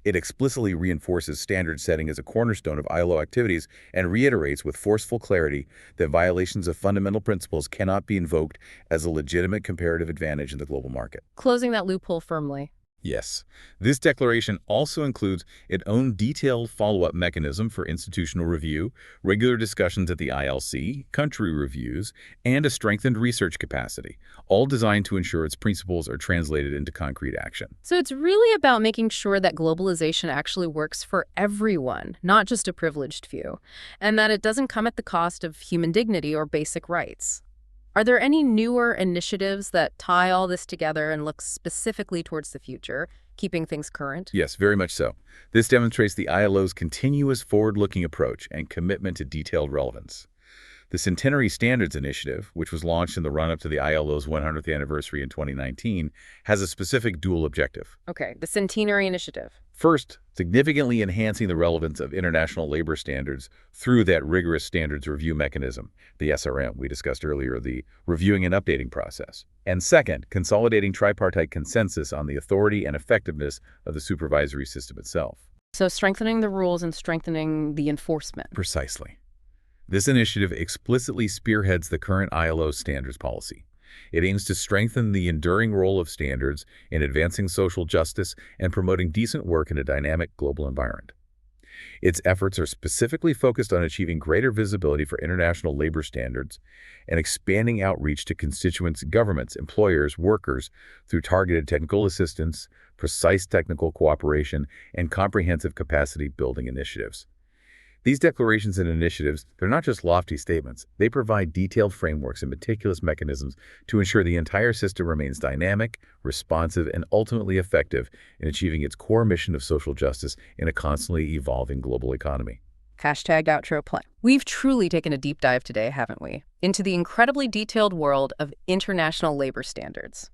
It explicitly reinforces standard setting as a cornerstone of ILO activities and reiterates with forceful clarity that violations of fundamental principles cannot be invoked as a legitimate comparative advantage in the global market. Closing that loophole firmly. Yes. This declaration also includes its own detailed follow-up mechanism for institutional review, regular discussions at the ILC, country reviews, and a strengthened research capacity, all designed to ensure its principles are translated into concrete action. So it's really about making sure that globalization actually works for everyone, not just a privileged few, and that it doesn't come at the cost of human dignity or basic rights. Are there any newer initiatives that tie all this together and look specifically towards the future, keeping things current? Yes, very much so. This demonstrates the ILO's continuous forward-looking approach and commitment to detailed relevance. The Centenary Standards Initiative, which was launched in the run-up to the ILO's 100th anniversary in 2019, has a specific dual objective. Okay, the Centenary Initiative. First, significantly enhancing the relevance of international labor standards through that rigorous standards review mechanism, the SRM we discussed earlier, the reviewing and updating process. And second, consolidating tripartite consensus on the authority and effectiveness of the supervisory system itself. So strengthening the rules and strengthening the enforcement. Precisely. This initiative explicitly spearheads the current ILO standards policy. It aims to strengthen the enduring role of standards in advancing social justice and promoting decent work in a dynamic global environment. Its efforts are specifically focused on achieving greater visibility for international labor standards and expanding outreach to constituents, governments, employers, workers through targeted technical assistance, precise technical cooperation, and comprehensive capacity building initiatives. These declarations and initiatives, they're not just lofty statements. They provide detailed frameworks and meticulous mechanisms to ensure the entire system remains dynamic, responsive, and ultimately effective in achieving its core mission of social justice in a constantly evolving global economy. Hashtag outro play. We've truly taken a deep dive today, haven't we, into the incredibly detailed world of international labor standards.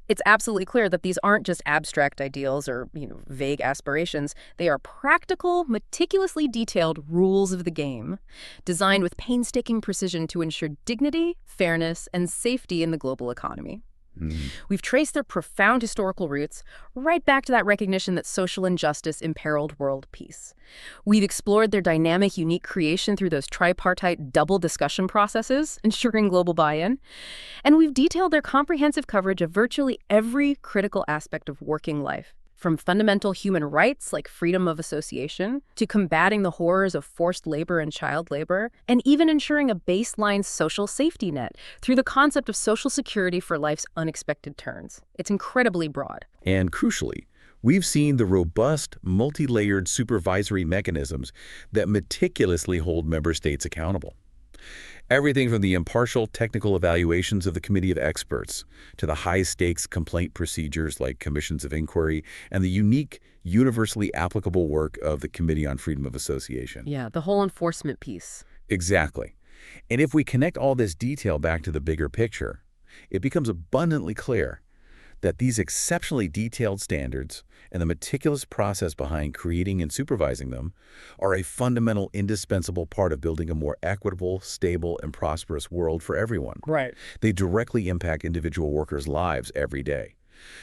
It's absolutely clear that these aren't just abstract ideals or, vague aspirations. They are practical, meticulously detailed rules of the game, designed with painstaking precision to ensure dignity, fairness, and safety in the global economy. We've traced their profound historical roots right back to that recognition that social injustice imperiled world peace. We've explored their dynamic, unique creation through those tripartite double discussion processes, ensuring global buy-in. And we've detailed their comprehensive coverage of virtually every critical aspect of working life, from fundamental human rights like freedom of association to combating the horrors of forced labor and child labor, and even ensuring a baseline social safety net through the concept of social security for life's unexpected turns. It's incredibly broad. And crucially, we've seen the robust, multi-layered supervisory mechanisms that meticulously hold member states accountable. Everything from the impartial technical evaluations of the Committee of Experts to the high-stakes complaint procedures like commissions of inquiry and the unique, universally applicable work of the Committee on Freedom of Association. Yeah, the whole enforcement piece. Exactly. And if we connect all this detail back to the bigger picture, it becomes abundantly clear that these exceptionally detailed standards and the meticulous process behind creating and supervising them are a fundamental, indispensable part of building a more equitable, stable, and prosperous world for everyone. Right. They directly impact individual workers' lives every day.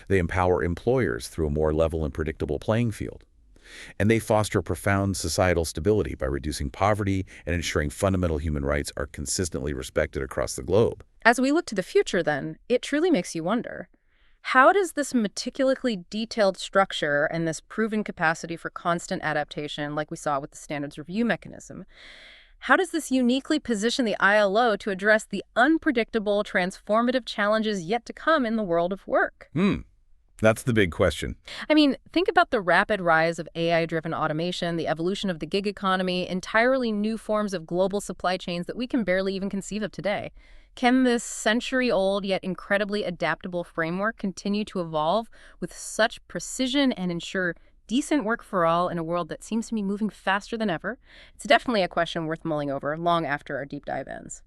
They empower employers through a more level and predictable playing field. And they foster profound societal stability by reducing poverty and ensuring fundamental human rights are consistently respected across the globe. As we look to the future, then, it truly makes you wonder, how does this meticulously detailed structure and this proven capacity for constant adaptation, like we saw with the standards review mechanism, how does this uniquely position the ILO to address the unpredictable, transformative challenges yet to come in the world of work? That's the big question. I mean, think about the rapid rise of AI-driven automation, the evolution of the gig economy, entirely new forms of global supply chains that we can barely even conceive of today. Can this century-old yet incredibly adaptable framework continue to evolve with such precision and ensure decent work for all in a world that seems to be moving faster than ever? It's definitely a question worth mulling over long after our deep dive ends.